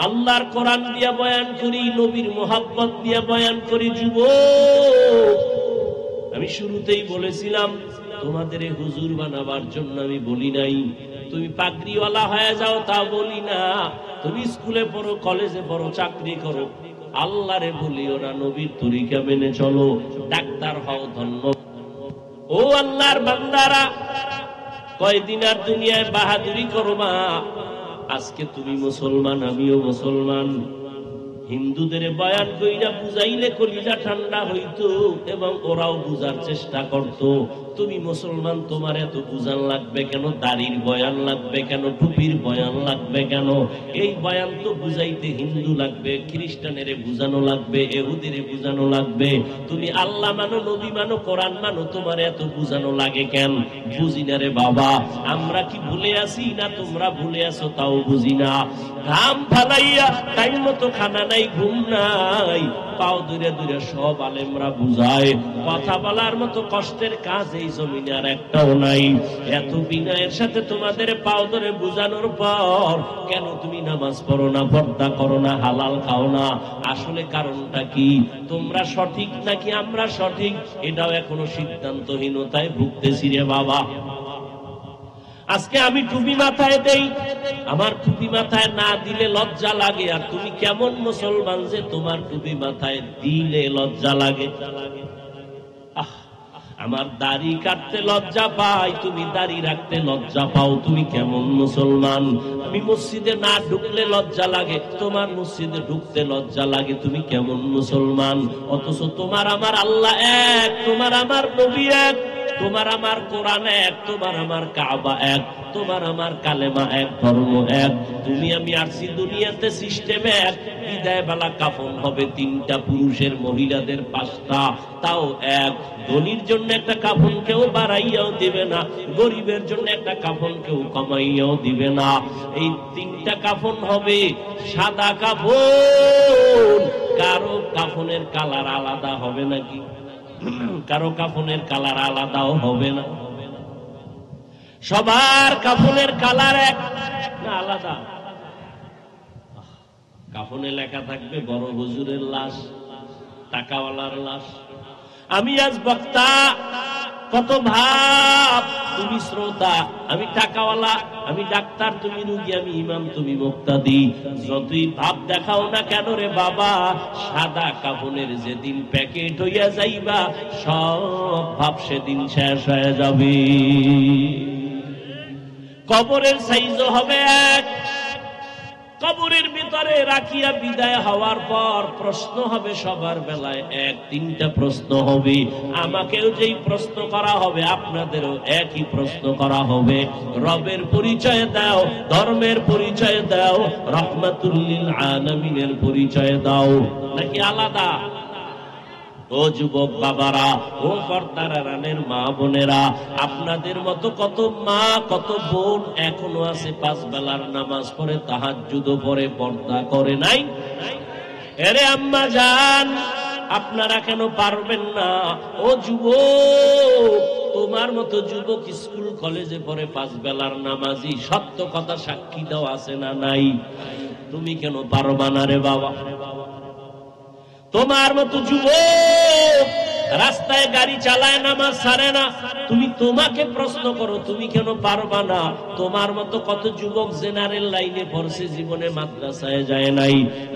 আল্লাহর কোরআন দিয়া বয়ান করি, নবীর মোহাব্বত দিয়া বয়ান করি। যুবক, আমি শুরুতেই বলেছিলাম তোমাদের হুজুর বানাবার জন্য আমি বলি নাই তুমি পাগড়িওয়ালা হয়ে যাও, তা বলি না। তুমি স্কুলে পড়ো, কলেজে পড়ো, চাকরি করো, আল্লাহরে বলিও না, নবীর তরিকা মেনে চলো, ডাক্তার হও, ধন্য। ও আল্লাহর বান্দারা, কয়দিন আর দুনিয়ায় বাহাদুরি করবা? আজকে তুমি মুসলমান, আমিও মুসলমান। হিন্দুদের বয়ান কইরা বুঝাইলে কলিজা ঠান্ডা হইতো এবং ওরাও বুঝার চেষ্টা করত। তুমি মুসলমান, তোমার এত বুঝান লাগবে কেন? দাড়ির বয়ান লাগবে কেন? টুপির বয়ান লাগবে কেন? এই বয়ান তো বুঝাইতে হিন্দু লাগবে, খ্রিস্টানের বুঝানো লাগবে, ইহুদির বুঝানো লাগবে। তুমি আল্লাহ মানো, নবী মানো, কোরআন মানো, তোমার এত বুঝানো লাগে কেন? বুঝি না রে বাবা। আমরা কি ভুলে আছি না তোমরা ভুলে আছো তাও বুঝি না। ঘাম ফালাইয়া টাইম মতো খানা নাই, ঘুম নাই, পাও দূরে দূরে সব আলেমরা বুঝায়। কথা বলার মতো কষ্টের কাজ এই জমিনে আর একটাও নাই। এত বিনয়ের সাথে তোমাদের পাও ধরে বুঝানোর পর কেন তুমি নামাজ পড়ো না, পর্দা করো না, হালাল খাও না? আসলে কারণটা কি? তোমরা সঠিক নাকি আমরা সঠিক, এটাও এখনো সিদ্ধান্তহীনতায় ভুগতেছি রে বাবা। আজকে আমি টুপি মাথায় দেই, আমার টুপি মাথায় না দিলে লজ্জা লাগে। আর তুমি কেমন মুসলমান যে তোমার টুপি মাথায় দিলে লজ্জা লাগে? আমার দাড়ি কাটতে লজ্জা পাই, তুমি দাড়ি রাখতে লজ্জা পাও, তুমি কেমন মুসলমান? আমি মসজিদে না ঢুকলে লজ্জা লাগে, তোমার মসজিদে ঢুকতে লজ্জা লাগে, তুমি কেমন মুসলমান? অথচ তোমার আমার আল্লাহ এক, তোমার আমার নবী এক, তোমার আমার কোরআন এক, তোমার আমার কাবা এক, তোমার আমার কালেমা এক, ধর্ম এক। তুমি আমি আসছি দুনিয়াতে সিস্টেম এক। বিদায় বেলা কাফন হবে তিনটা, পুরুষের মহিলাদের পাঁচটা, তাও এক। ধনীর জন্য একটা কাফন কেউ বাড়াইয়াও দিবে না, গরিবের জন্য একটা কাফন কেউ কমাইয়াও দিবে না। এই তিনটা কাফন হবে সাদা কাফন। কারো কাফনের কালার আলাদা হবে নাকি? কারো কাফনের কালার আলাদাও হবে না। সবার কাফনের কালার এক না আলাদা? কাফনে লেখা থাকবে বড় হুজুরের লাশ, টাকাওয়ালার লাশ। আমি আজ বক্তা, কত ভাব, তুমি শ্রোতা, আমি টাকাওয়ালা, আমি ডাক্তার, তুমি রুগী, আমি ইমাম, তুমি মুক্তাদি। যতই ভাব দেখাও না কেন রে বাবা, সাদা কাফনের যেদিন প্যাকেট হইয়া যাইবা, সব ভাব সেদিন শেষ হয়ে যাবে। কবরের সাইজও হবে এক। কবরের ভিতরে রাখিয়া বিদায় হওয়ার পর প্রশ্ন হবে সবার বেলায় এক। তিনটা প্রশ্ন হবে। আমাকেও যেই প্রশ্ন করা হবে, আপনাদেরও একই প্রশ্ন করা হবে। রবের পরিচয় দাও, ধর্মের পরিচয় দাও, রাহমাতুল লিল আলামিনের পরিচয় দাও, নাকি আলাদা? ও যুবক বাবারা, ও পর্দার আড়ালের মা বোনেরা, আপনাদের মতো কত মা, কত বোন এখনো আছে পাঁচ বেলার নামাজ পড়ে, তাহাজ্জুদও পড়ে, পর্দা করে নাই। এরে আম্মা জান, আপনারা কেন পারবেন না? ও যুবক, তোমার মতো যুবক স্কুল কলেজে পড়ে পাঁচ বেলার নামাজি, সত্য কথা সাক্ষী দাও আছে না নাই? তুমি কেন পারবা না রে বাবা? তোমার মতো যুবক রাস্তায় গাড়ি চালায়, নামাজ ছাড়ে না, তুমি তোমাকে প্রশ্ন করো তুমি কেন পারবা না? তোমার মতো কত যুবক জেনারেল লাইনে পড়ছে, জীবনে মাদ্রাসায় যায় নাই,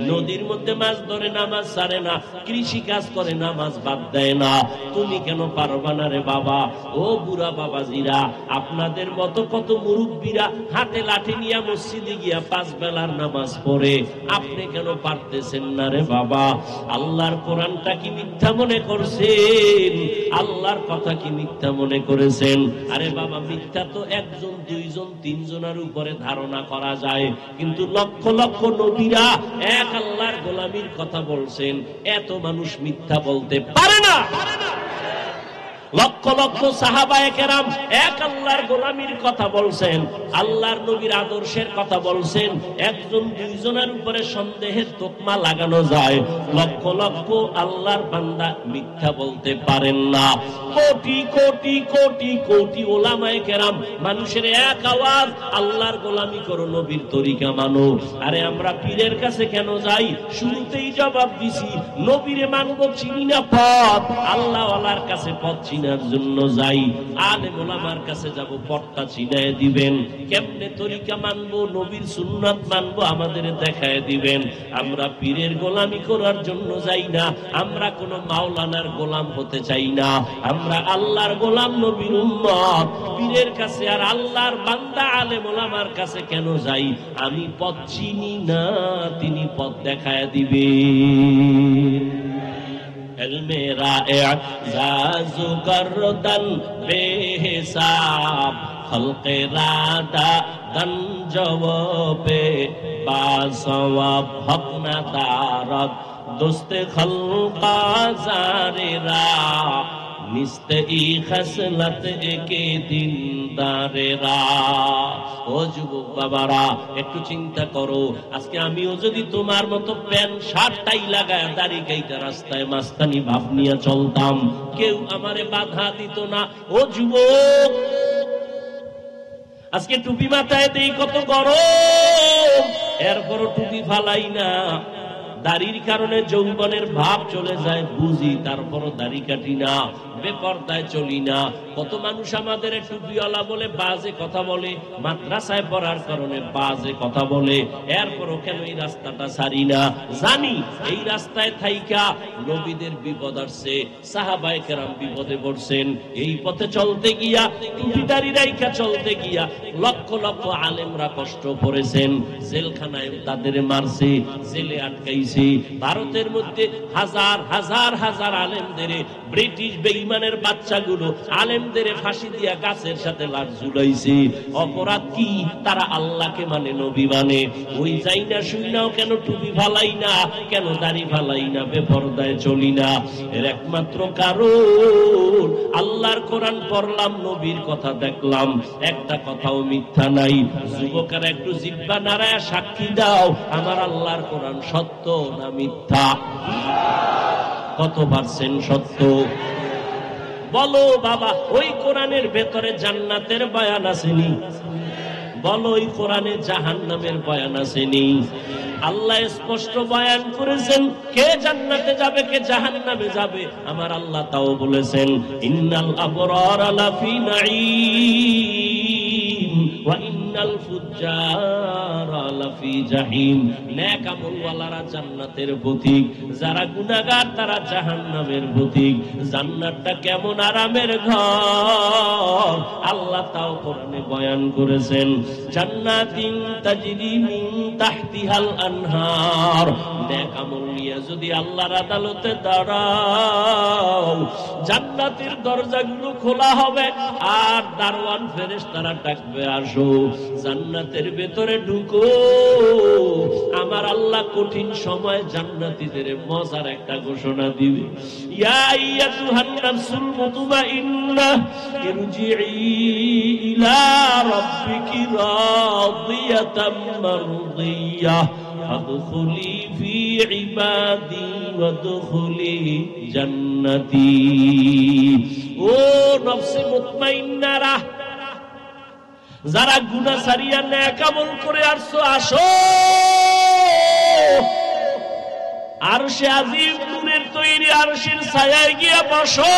নদীর মধ্যে মাছ ধরে, নামাজ ছাড়ে না, কৃষি কাজ করে, নামাজ বাদ দেয় না, তুমি কেন পারবা না রে বাবা? ও বুড়া বাবাজিরা, আপনাদের মতো কত মুরব্বীরা হাতে লাঠি নিয়ে মসজিদে গিয়া পাঁচ বেলার নামাজ পড়ে, আপনি কেন পারতেছেন না রে বাবা? আল্লাহর কোরআনটা কি মিথ্যা মনে করছেন? আল্লাহর কথা কি মিথ্যা মনে করেছেন? আরে বাবা, মিথ্যা তো একজন, দুইজন, তিনজনের উপরে ধারণা করা যায়, কিন্তু লক্ষ লক্ষ নবীরা এক আল্লাহর গোলামির কথা বলছেন, এত মানুষ মিথ্যা বলতে পারে না। লক্ষ লক্ষ সাহাবায়ে কেরাম এক আল্লাহর গোলামির কথা বলছেন, আল্লাহর নবীর আদর্শের কথা বলছেন, একজন দুইজনের উপরে সন্দেহের তোকমা লাগানো যায়, লক্ষ লক্ষ আল্লাহর বান্দা মিথ্যা বলতে পারেন না। কোটি কোটি কোটি কোটি ওলামায়ে কেরাম মানুষের এক আওয়াজ, আল্লাহর গোলামি করো, নবীর তরিকা মানো। আরে আমরা পীরের কাছে কেন যাই? শুরুতেই জবাব দিছি, নবীরে মানব, চিনি না পথ, আল্লাহ ওয়ালার কাছে পথ চিনার জন্য যাই। আলেম ওলামার কাছে যাব, পথটা চিনায় দিবেন। কেমনে তরিকা মানবো, নবীর সুন্নাত মানবো, আমাদের দেখায় দিবেন। আমরা পীরের গোলামি করার জন্য যাই না, আমরা কোন মাওলানার গোলাম হতে চাই না, আমরা আল্লাহর গোলাম, নবীর উম্মত। পীরের কাছে আর আল্লাহর বান্দা আলেম ওলামার কাছে কেন যাই? আমি পথ চিনি না, তিনি পথ দেখায় দিবেন। মেরা এজাজু গরদান বেহিসাব, খলকে রাদা দন জওয়াবে বাসওয়াব, হক না দারদ দোস্তে খলকা জারেরা, নিস্তে ই খসলত একে দিনদারেরা। ও যুবক বাবারা, একটু চিন্তা করো, আজকে আমিও যদি তোমার মতো প্যান্ট শার্ট টাই লাগায় দাড়ি গাইতে রাস্তায় মাস্তানি ভাব নিয়ে চলতাম, কেউ আমারে বাধা দিত না। ও যুবক, আজকে টুপি মাথায় দেই, কত গরম, এরপরও টুপি ফালাই না। দাড়ির কারণে যৌবনের ভাব চলে যায় বুঝি, তারপরও দাড়ি কাটি না, বেপরদায় চলি না। কত মানুষ আমাদের টুপিওয়ালা বলে বাজে কথা বলে, মাদ্রাসায় পড়ার কারণে বাজে কথা বলে, এরপরও কেন এই রাস্তাটা ছাড়ি না? জানি এই রাস্তায় থাইকা নবীদের বিপদ আসছে, সাহাবায়ে কেরাম বিপদে পড়ছেন, এই পথে চলতে গিয়া, টুপি দাড়ি রাইখা চলতে গিয়া লক্ষ লক্ষ আলেমরা কষ্ট পড়েছেন, জেলখানায় তাদের মারছে, জেলে আটকাইছে। ভারতের মধ্যে হাজার হাজার হাজার আলেমদের ব্রিটিশ বেঈমানের বাচ্চাগুলো আলেমদের ফাঁসি দিয়া গাছের সাথে লাশ ঝুলাইছে। অপরাধ কি? তারা আল্লাহকে মানে, নবী মানে। ওই যাই না শুই নাও, কেন টুপি ফালাই না, কেন দাড়ি ফালাই না, বেপরদায় চলি না? এর একমাত্র কারণ, আল্লাহর কোরআন পড়লাম, নবীর কথা দেখলাম, একটা কথাও মিথ্যা নাই। যুবকেরা একটু জিহ্বা নাড়ায়া সাক্ষী দাও, আমার আল্লাহর কোরআন সত্য না মিথ্যা? কত পার্সেন্ট সত্য? বলো বাবা, ওই কোরআনের ভেতরে জান্নাতের বয়ান আসেনি? বলো, ওই কোরআনে জাহান্নামের বয়ান আসেনি? আল্লাহ স্পষ্ট বয়ান করেছেন কে জান্নাতে যাবে কে জাহান্নামে যাবে। আমার আল্লাহ তাও বলেছেন, ইন্নাল আবরারা লাফি নাঈম ওয়া ইন্নাল ফুজ্জারা লাফি জাহিম। নেক আমলওয়ালারা জান্নাতের পথিক, যারা গুনাহগার তারা জাহান্নামের পথিক। জান্নাতটা কেমন আরামের ঘর আল্লাহ তাও কোরআনে বয়ান করেছেন। জান্নাতিন তাজরি মিন তাহতিহাল আনহার। নেক আমল নিয়ে যদি আল্লাহর আদালতে দাঁড়াও, জান্নাতের দরজাগুলো খোলা হবে আর দারওয়ান ফেরেশতারা ডাকবে, আসো জান্নাতের ভেতরে ঢুকো। আমার আল্লাহ কঠিন সময় জান্নাতীদের মজার একটা ঘোষণা দিবে, ইয়া আইয়াতুহান নাফসুল মুতমাইন্নাহ ইরজিই ইলা রাব্বিকি রাদিয়াতাম মারদিয়াহ আদখুলি ফি ইবাদি ওয়াদখুলি জান্নাতি। ও নফসে মুতমাইন্নারা, যারা গুনাহ ছাড়িয়া নেক আমল করে আসছো, আসো আরশে আজিম নূরের তৈরি আরশের ছায়ায় গিয়া বসো।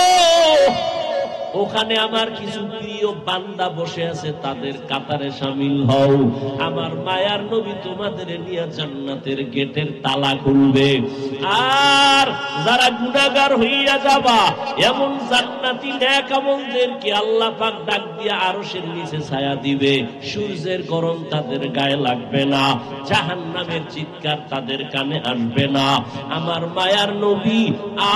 ওখানে আমার কিছু প্রিয় বান্দা বসে আছে, তাদের কাতারে শামিল হও। আমার মায়ার নবী তোমাদের নিয়ে জান্নাতের গেটের তালা খুলবে। আর যারা গুনাহগার হইয়া যাবা, এমন জান্নাতি নেক আমলদেরকে আল্লাহ পাক ডাক দিয়া আরশের নিচে ছায়া দিবে। সূর্যের গরম তাদের গায়ে লাগবে না, জাহান্নামের চিৎকার তাদের কানে আসবে না। আমার মায়ার নবী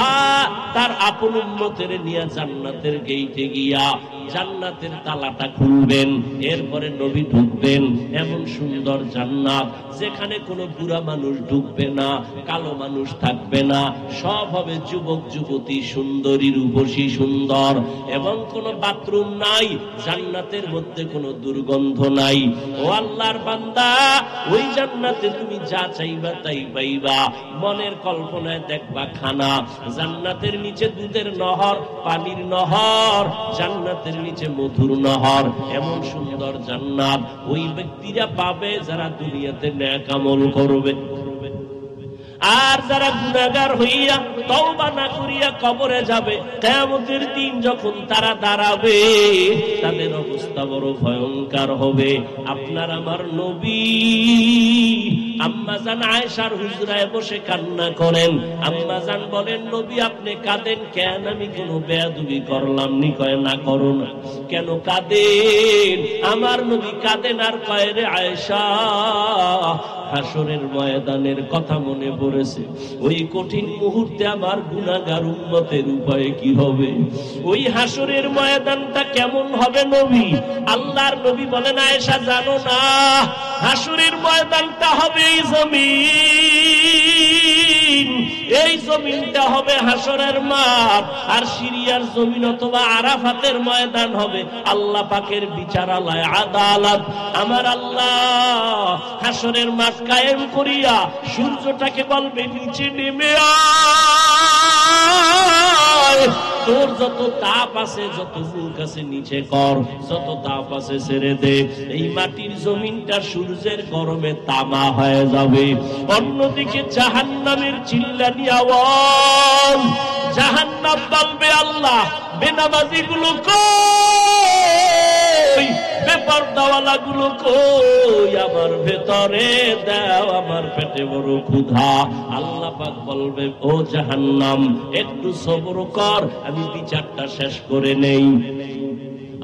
আর তার আপন উম্মতের নিয়ে জান্নাতের গেইটে গিয়া জান্নাতের তালাটা খুলবেন। এরপরে নবী ঢুকবেন এমন সুন্দর জান্নাত, যেখানে কোনো বুড়া মানুষ ঢুকবে না, কালো মানুষ থাকবে না, সব হবে যুবক যুবতী, সুন্দরী রূপসী সুন্দর, এবং কোনো বাথরুম নাই। জান্নাতের মধ্যে কোনো দুর্গন্ধ নাই। ও আল্লাহর বান্দা, ওই জান্নাতে তুমি যা চাইবা তাই পাইবা। মনের কল্পনায় দেখবা খানা, জান্নাতের নিচে দুধের নহর, পানির নহর, জান্নাতের নিচে মধুর নহর। এমন সুন্দর জান্নাত ওই ব্যক্তিরা পাবে যারা দুনিয়াতে নেক আমল করবে। আর যারা গুনাহগার হইয়া তওবা না করিয়া কবরে যাবে, কিয়ামতের দিন যখন তারা দাঁড়াবে, তাদের অবস্থা বড় ভয়ঙ্কর হবে। আপনার আমার নবী আম্মা জান আয়েশার হুজরায় বসে কান্না করেন। আম্মা জান বলেন, নবী আপনি কাঁদেন কেন? আমি কোনো বেয়াদবি করলাম নি? কয় না, করো না। কেন কাঁদেন? আমার নবী কাঁদেন আর কয়, রে আয়েশা, হাসরের ময়দানের কথা মনে পড়েছে। ওই কঠিন মুহূর্তে আমার গুনাহগার উম্মতের উপায় কি হবে? ওই হাসরের ময়দানটা কেমন হবে নবী? আল্লাহর নবী বলেন, আয়েশা জানো না, হাসরের ময়দানটা হবে এই জমিন, এই জমিনটা হবে হাসরের মাঠ। আর সিরিয়ার জমিন অথবা আরাফাতের ময়দান হবে আল্লাহ পাকের বিচারালয়, আদালত। আমার আল্লাহ হাসরের মাঠ কায়েম করিয়া সূর্যটাকে বলবে, নিচে নেমে আয়, তোর যত তাপ আছে, যত মুখ আছে নিচে কর, যত তাপ আছে ছেড়ে দে। এই মাটির জমিনটা সূর্যের গরমে তামা হয়ে যাবে। অন্যদিকে জাহান্নামের চিল্লানি আওয়াজ, জাহান্নাম বলবে, আল্লাহ বেনামাজি গুলো কই, বেপরদাওয়ালা গুলো কই, আমার ভেতরে দাও, আমার পেটে বড় ক্ষুধা। আল্লাহ পাক বলবে, ও জাহান্নাম একটু সবর কর, আমি বিচারটা শেষ করে নেই।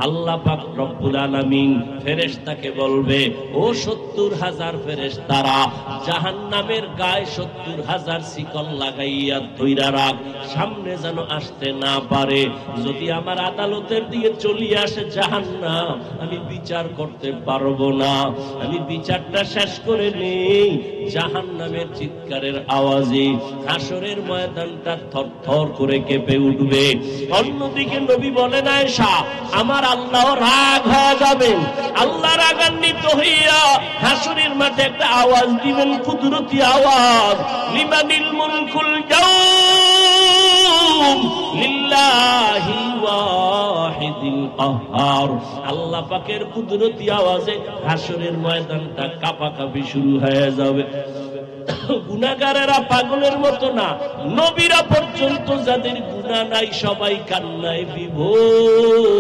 আল্লাহ পাক রব্বুল আলামিন ফেরেশতাকে বলবে, ও ৭০,০০০ ফেরেশতারা জাহান্নামের গায়ে ৭০,০০০ শিকল লাগাইয়া ধইরা রাখ, সামনে যেন আসতে না পারে। যদি আমার আদালতের দিকে চলিয়ে আসে জাহান্নাম, আমি বিচার করতে পারবো না, আমি বিচারটা শেষ করে নেই। জাহান্নামের চিৎকারের আওয়াজে হাসরের ময়দানটা থরথর করে কেঁপে উঠবে। অন্যদিকে নবী বলেন, আয়েশা আমার আল্লাহ রাগ হয়ে যাবেন। আল্লাহ রাগান্বিত হইয়া হাসরের মাঠে একটা আওয়াজ দিবেন, কুদরতি আওয়াজ, লিমানিল মুলকুল ইয়াউম লিল্লাহিল ওয়াহিদিল কাহ্হার। আল্লাহ পাকের কুদরতি আওয়াজে হাসরের ময়দানটা কাঁপাকাঁপি শুরু হয়ে যাবে। গুনাহগারেরা পাগলের মতো না, নবীরা পর্যন্ত যাদের গুনাহ নাই সবাই কান্নায় বিভোর।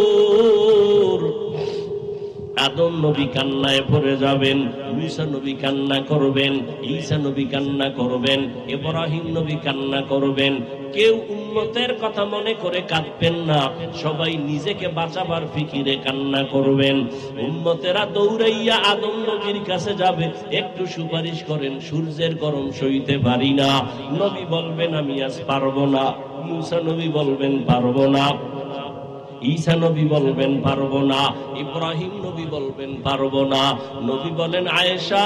আদম নবী কান্নায় পড়ে যাবেন, মুসা নবী কান্না করবেন, ঈসা নবী কান্না করবেন, ইব্রাহিম নবী কান্না করবেন। কেউ উম্মতের কথা মনে করে কাঁদবেন না, সবাই নিজেকে বাঁচাবার ফিকিরে কান্না করবেন। উম্মতেরা দৌড়াইয়া আদম নবীর কাছে যাবে, একটু সুপারিশ করেন, সূর্যের গরম সইতে পারি না। নবী বলবেন আমি আজ পারবো না। মুসা নবী বলবেন পারবো না, ঈসা নবী বলবেন পারবো না, ইব্রাহিম নবী বলবেন পারবো না। নবী বলেন আয়েশা,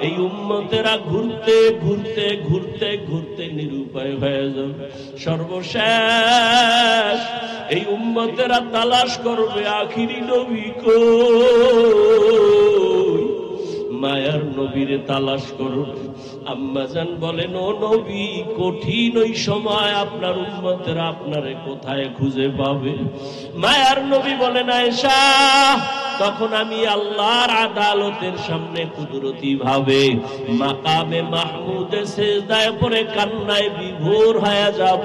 এই উম্মতেরা ঘুরতে ঘুরতে ঘুরতে ঘুরতে নিরুপায় হয়ে যাবে। সর্বশেষ এই উম্মতেরা তালাশ করবে আখিরি নবী কই, মায়ার নবীর তালাশ করবে। আম্মাজান বলেন ও নবী, কঠিন ওই সময় আপনার উম্মতেরা আপনারে কোথায় খুঁজে পাবে? মায়ার নবী বলেন আয়েশা, তখন আমি আল্লাহর আদালতের সামনে কুদরতি ভাবে মাকামে মাহমুদে সিজদায় পড়ে কান্নায় বিভোর হয়ে যাব।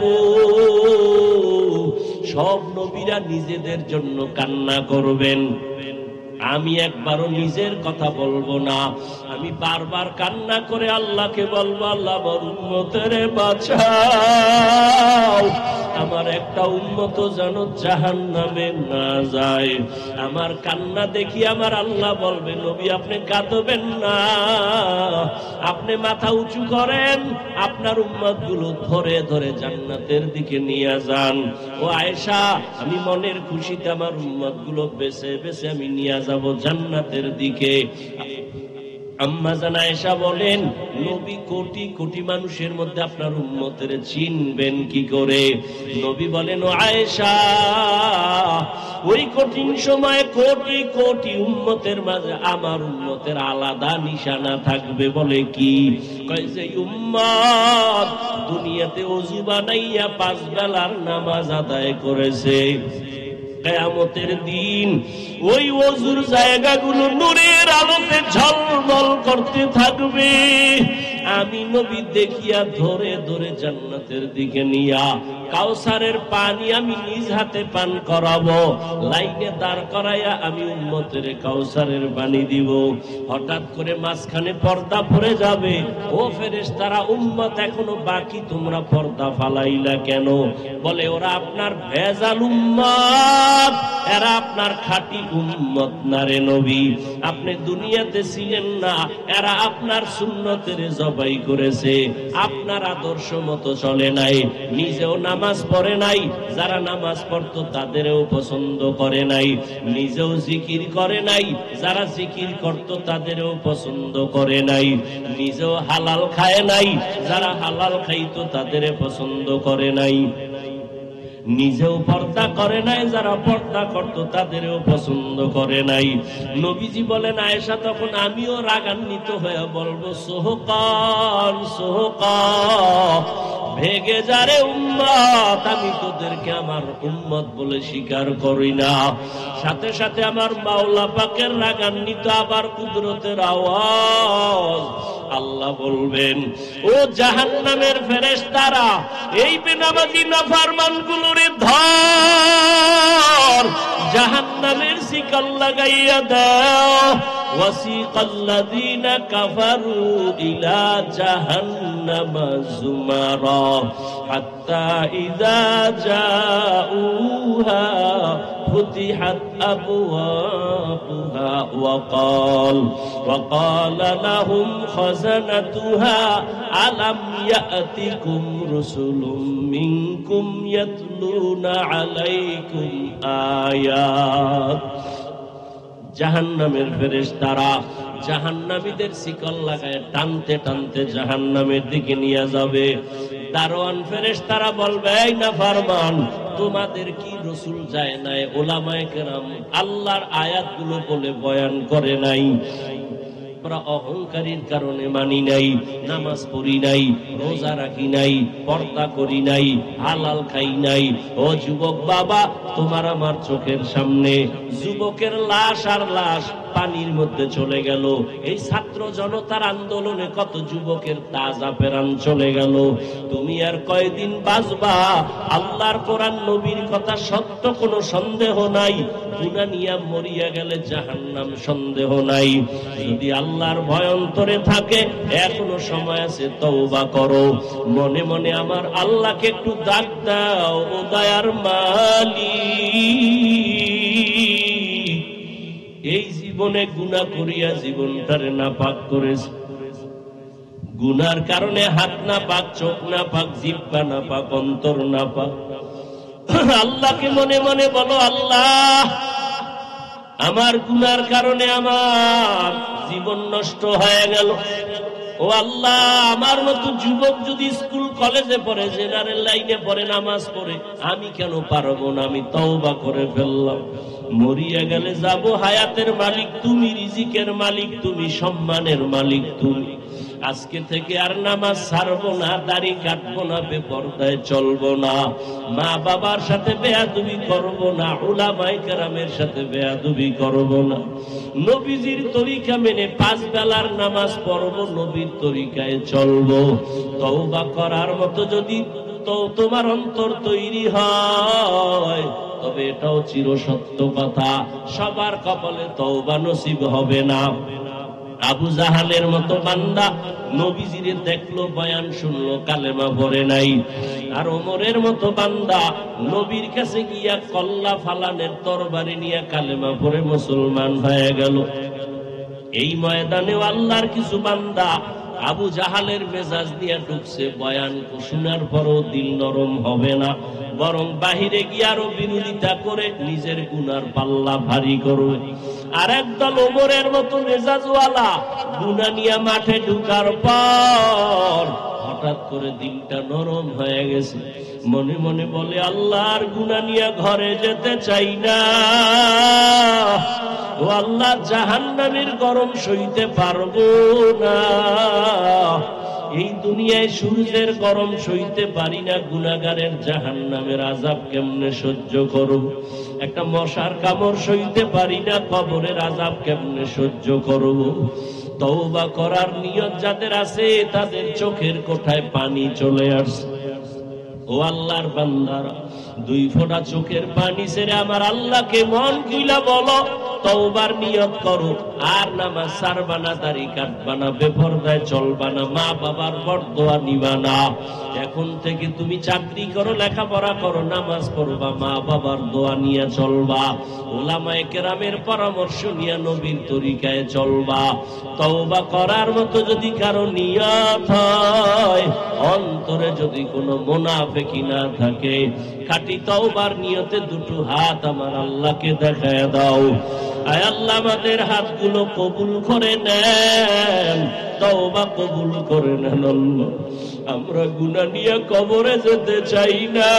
সব নবীরা নিজেদের জন্য কান্না করবেন, আমি একবারও নিজের কথা বলবো না। আমি বারবার কান্না করে আল্লাহকে বলবো, আল্লাহ আমার উম্মতের বাঁচাও, আমার একটা উম্মত যেন জাহান্নামে না যায়। আমার কান্না দেখি আমার আল্লাহ বলবে, নবী আপনি কাঁদবেন না, আপনি মাথা উঁচু করেন, আপনার উম্মতগুলো ধরে ধরে জান্নাতের দিকে নিয়ে যান। ও আয়েশা, আমি মনের খুশিতে আমার উম্মতগুলো বেছে বেছে আমি নিয়ে যাব জান্নাতের দিকে। আম্মা জান আয়েশা বলেন, নবী কোটি কোটি মানুষের মধ্যে আপনার উম্মতের চিনবেন কি করে? নবী বলেন ও আয়েশা, ওই কঠিন সময়ে কোটি কোটি উম্মতের মাঝে আমার উম্মতের আলাদা নিশানা থাকবে। বলে কি? কয় যে উম্মত দুনিয়াতে ওযু বানাইয়া 5 বেলার নামাজ আদায় করেছে, কিয়ামতের দিন ওই ওযুর জায়গাগুলো নূরের আলোতে ঝলমল করতে থাকবে। আমি নবী দেখিয়া ধরে ধরে জান্নাতের দিকে নিয়া কাউসারের পানি আমি নিজ হাতে পান করাবো, লাইনে দাঁড় করাইয়া আমি উম্মতের কাউসারের পানি দিব। হঠাৎ করে মাঝখানে পর্দা পড়ে যাবে। ও ফেরেশতারা, উম্মত এখনো বাকি, তোমরা পর্দা ফালাইলা কেন? বলে ওরা আপনার ভেজাল উম্মত, এরা আপনার খাঁটি উম্মত না রে নবী, আপনি দুনিয়াতে ছিলেন না, এরা আপনার সুন্নতের জবাই করেছে, আপনার আদর্শ মতো চলে নাই, নিজেও নামাজ পড়ে নাই, যারা নামাজ পড়তো তাদেরও পছন্দ করে নাই, নিজেও জিকির করে নাই, যারা জিকির করতো তাদেরও পছন্দ করে নাই, নিজেও হালাল খায় নাই, যারা হালাল খাইতো তাদের পছন্দ করে নাই, নিজেও পর্দা করে নাই, যারা পর্দা করতো তাদেরও পছন্দ করে নাই। নবীজি বলেন আয়েশা, তখন আমিও রাগান্বিত হয়ে বলবো, সোহকান সোহকান, ভেগে যারে উম্মত, আমি তোদেরকে আমার উম্মত বলে স্বীকার করি না। সাথে সাথে আমার মাওলা পাকের রাগান্বিত আবার কুদরতের আওয়াজ। আল্লাহ বলবেন, ও জাহান্নামের ফেরেশতারা, এই বেনামাজি নাফরমানগুলোরে ধর, জাহান্নামের শিকল লাগাইয়া দাও। ওয়াসিকাল্লাযীনা কাফারু ইলা জাহান্নামা যুমারা হাত্তা ইযা জাউহা ফুতিহাত আবওয়াবুহা ওয়াকালা লাহুম খাযানাতুহা আলাম ইয়াতিকুম রাসূলুম মিনকুম ইয়াতলুনা আলাইকুম আয়াত। জাহান্নামের ফেরেশতারা জাহান্নামীদের শিকল লাগায় টানতে টানতে জাহান্নামের দিকে নিয়ে যাবে। দারোয়ান ফেরেশতারা বলবে, এই নাফরমান, তোমাদের কি রাসূল যায় নাই? ওলামায়ে কেরাম আল্লাহর আয়াতগুলো বলে বয়ান করে নাই? আমরা অহংকারীর কারণে মানি নাই, নামাজ পড়ি নাই, রোজা রাখি নাই, পর্দা করি নাই, হালাল খাই নাই। ও যুবক বাবা, তোমার আমার চোখের সামনে যুবকের লাশ আর লাশ পানির মধ্যে চলে গেল। এই ছাত্র জনতার আন্দোলনে কত যুবকের তাজা প্রাণ চলে গেল। তুমি আর কয়দিন বাঁচবা? আল্লাহর কোরআন নবীর কথা সত্য, কোনো সন্দেহ নাই। গুনাহ নিয়ে মরিয়া গেলে জাহান্নাম, সন্দেহ নাই। যদি আল্লাহর ভয় অন্তরে থাকে, এখনো সময় আছে, তওবা করো। মনে মনে আমার আল্লাহকে একটু ডাক দাও, ও দয়ার মালিক, এই জীবনে গুনাহ করিয়া জীবনটারে নাপাক করেছে। গুনার কারণে হাত না পাক, চোখ না পাক, জিহ্বা না পাক, অন্তর না পাক। আল্লাহকে মনে মনে বলো, আল্লাহ, আমার গুনার কারণে আমার জীবন নষ্ট হয়ে গেল। ও আল্লাহ, আমার মতো যুবক যদি স্কুল কলেজে পড়ে, জেনারেল লাইনে পড়ে, নামাজ পড়ে, আমি কেন পারবো না? আমি তওবা করে ফেললাম। মরিয়া গেলে যাব, হায়াতের মালিক তুমি, রিজিকের মালিক তুমি, সম্মানের মালিক তুমি। আজকে থেকে আর নামাজ ছাড়বো না, দাড়ি কাটবো না, বেপরদায় চলবো না, মা বাবার সাথে বেয়াদবি করবো না, উলামায়ে কেরামের সাথে বেয়াদবি করবো না, নবীজির তরিকা মেনে 5 বেলার নামাজ পড়বো, নবীর তরিকায় চলবো। তওবা করার মতো যদি তোমার অন্তর তৈরি হয়, তবে এটাও চিরসত্য কথা, সবার কপালে তওবা নসিব হবে না। আবু জাহালের মতো বান্দা নবীজিরে দেখলো, বয়ান শুনলো, কালেমা পড়ে নাই। আর ওমরের মতো বান্দা নবীর কাছে গিয়া কল্লা ফালানের তরবারি নিয়ে কালেমা পড়ে মুসলমান হয়ে গেল। এই ময়দানেও আল্লাহর কিছু বান্দা আবু জাহালের মেজাজ দিয়ে ঢুকছে, বয়ান শোনার পরও দিল নরম হবে না, বরং বাহিরে গিয়ে আরো বিরোধিতা করে নিজের গুনার পাল্লা ভারী করবে। আর একদল ওমরের মতো মেজাজওয়ালা গুনাহ নিয়ে মাঠে ঢুকার পর হঠাৎ করে দিলটা নরম হয়ে গেছে, মনে মনে বলে, আল্লাহর গুনাহ নিয়ে ঘরে যেতে চাই না। ও আল্লাহ, জাহান্নামের গরম সইতে পারবো না, এই দুনিয়ায় সূর্যের গরম সইতে পারি না, গুনাহগারের জাহান্নামের আযাব কেমনে সহ্য করব? একটা মশার কামড় সইতে পারি না, কবরের আযাব কেমনে সহ্য করব? তওবা করার নিয়ত যাদের আছে, তাদের চোখের কোঠায় পানি চলে আসছে। ও আল্লাহর বান্দারা, 2 ফোঁটা চোখের পানি ছেড়ে আমার আল্লাহকে মন খুইলা বলো, তওবার নিয়ত করো। আর নামাজ ছাড়বা না, দাড়ি কাটবা না, বেপরদায় চলবা না, মা বাবার বরদোয়া নিবা না। এখন থেকে তুমি চাকরি করো, লেখাপড়া করো, নামাজ পড়বা, মা বাবার দোয়া নিয়ে চলবা, উলামায়ে কেরামের পরামর্শ নিয়ে নবীর তরিকায় চলবা। তওবা করার মতো যদি কারো নিয়ত হয়, অন্তরে যদি কোনো মুনাফিকি না থাকে, খাঁটি তওবার নিয়তে 2 হাত আমার আল্লাহকে দেখায় দাও। আয় আল্লাহ, আমাদের হাতগুলো কবুল করে নেন, তওবা কবুল করে নেন। আল্লাহ, আমরা গুনাহ নিয়ে কবরে যেতে চাই না,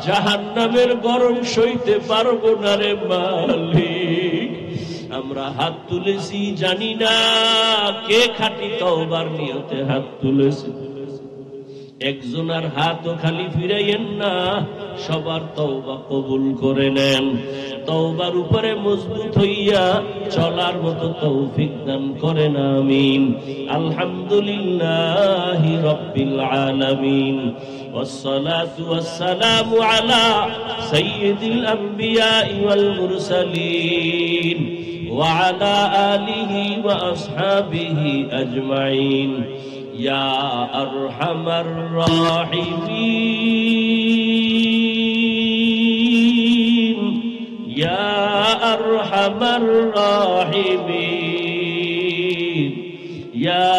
জাহান্নামের গরম সইতে পারবো না রে মালিক। আমরা হাত তুলেছি, জানি না কে খাঁটি তওবার নিয়তে হাত তুলেছে। একজনের হাতও খালি ফিরাইয়েন না, সবার তওবা কবুল করে নেন। তওবার উপরে মজবুত হইয়া চলার মতো তৌফিক দান করেন, আমিন। আলহামদুলিল্লাহি রাব্বিল আলামিন, والصلاة والسلام على سيد الأنبياء والمرسلين وعلى آله وأصحابه أجمعين يا أرحم الراحمين يا أرحم الراحمين يا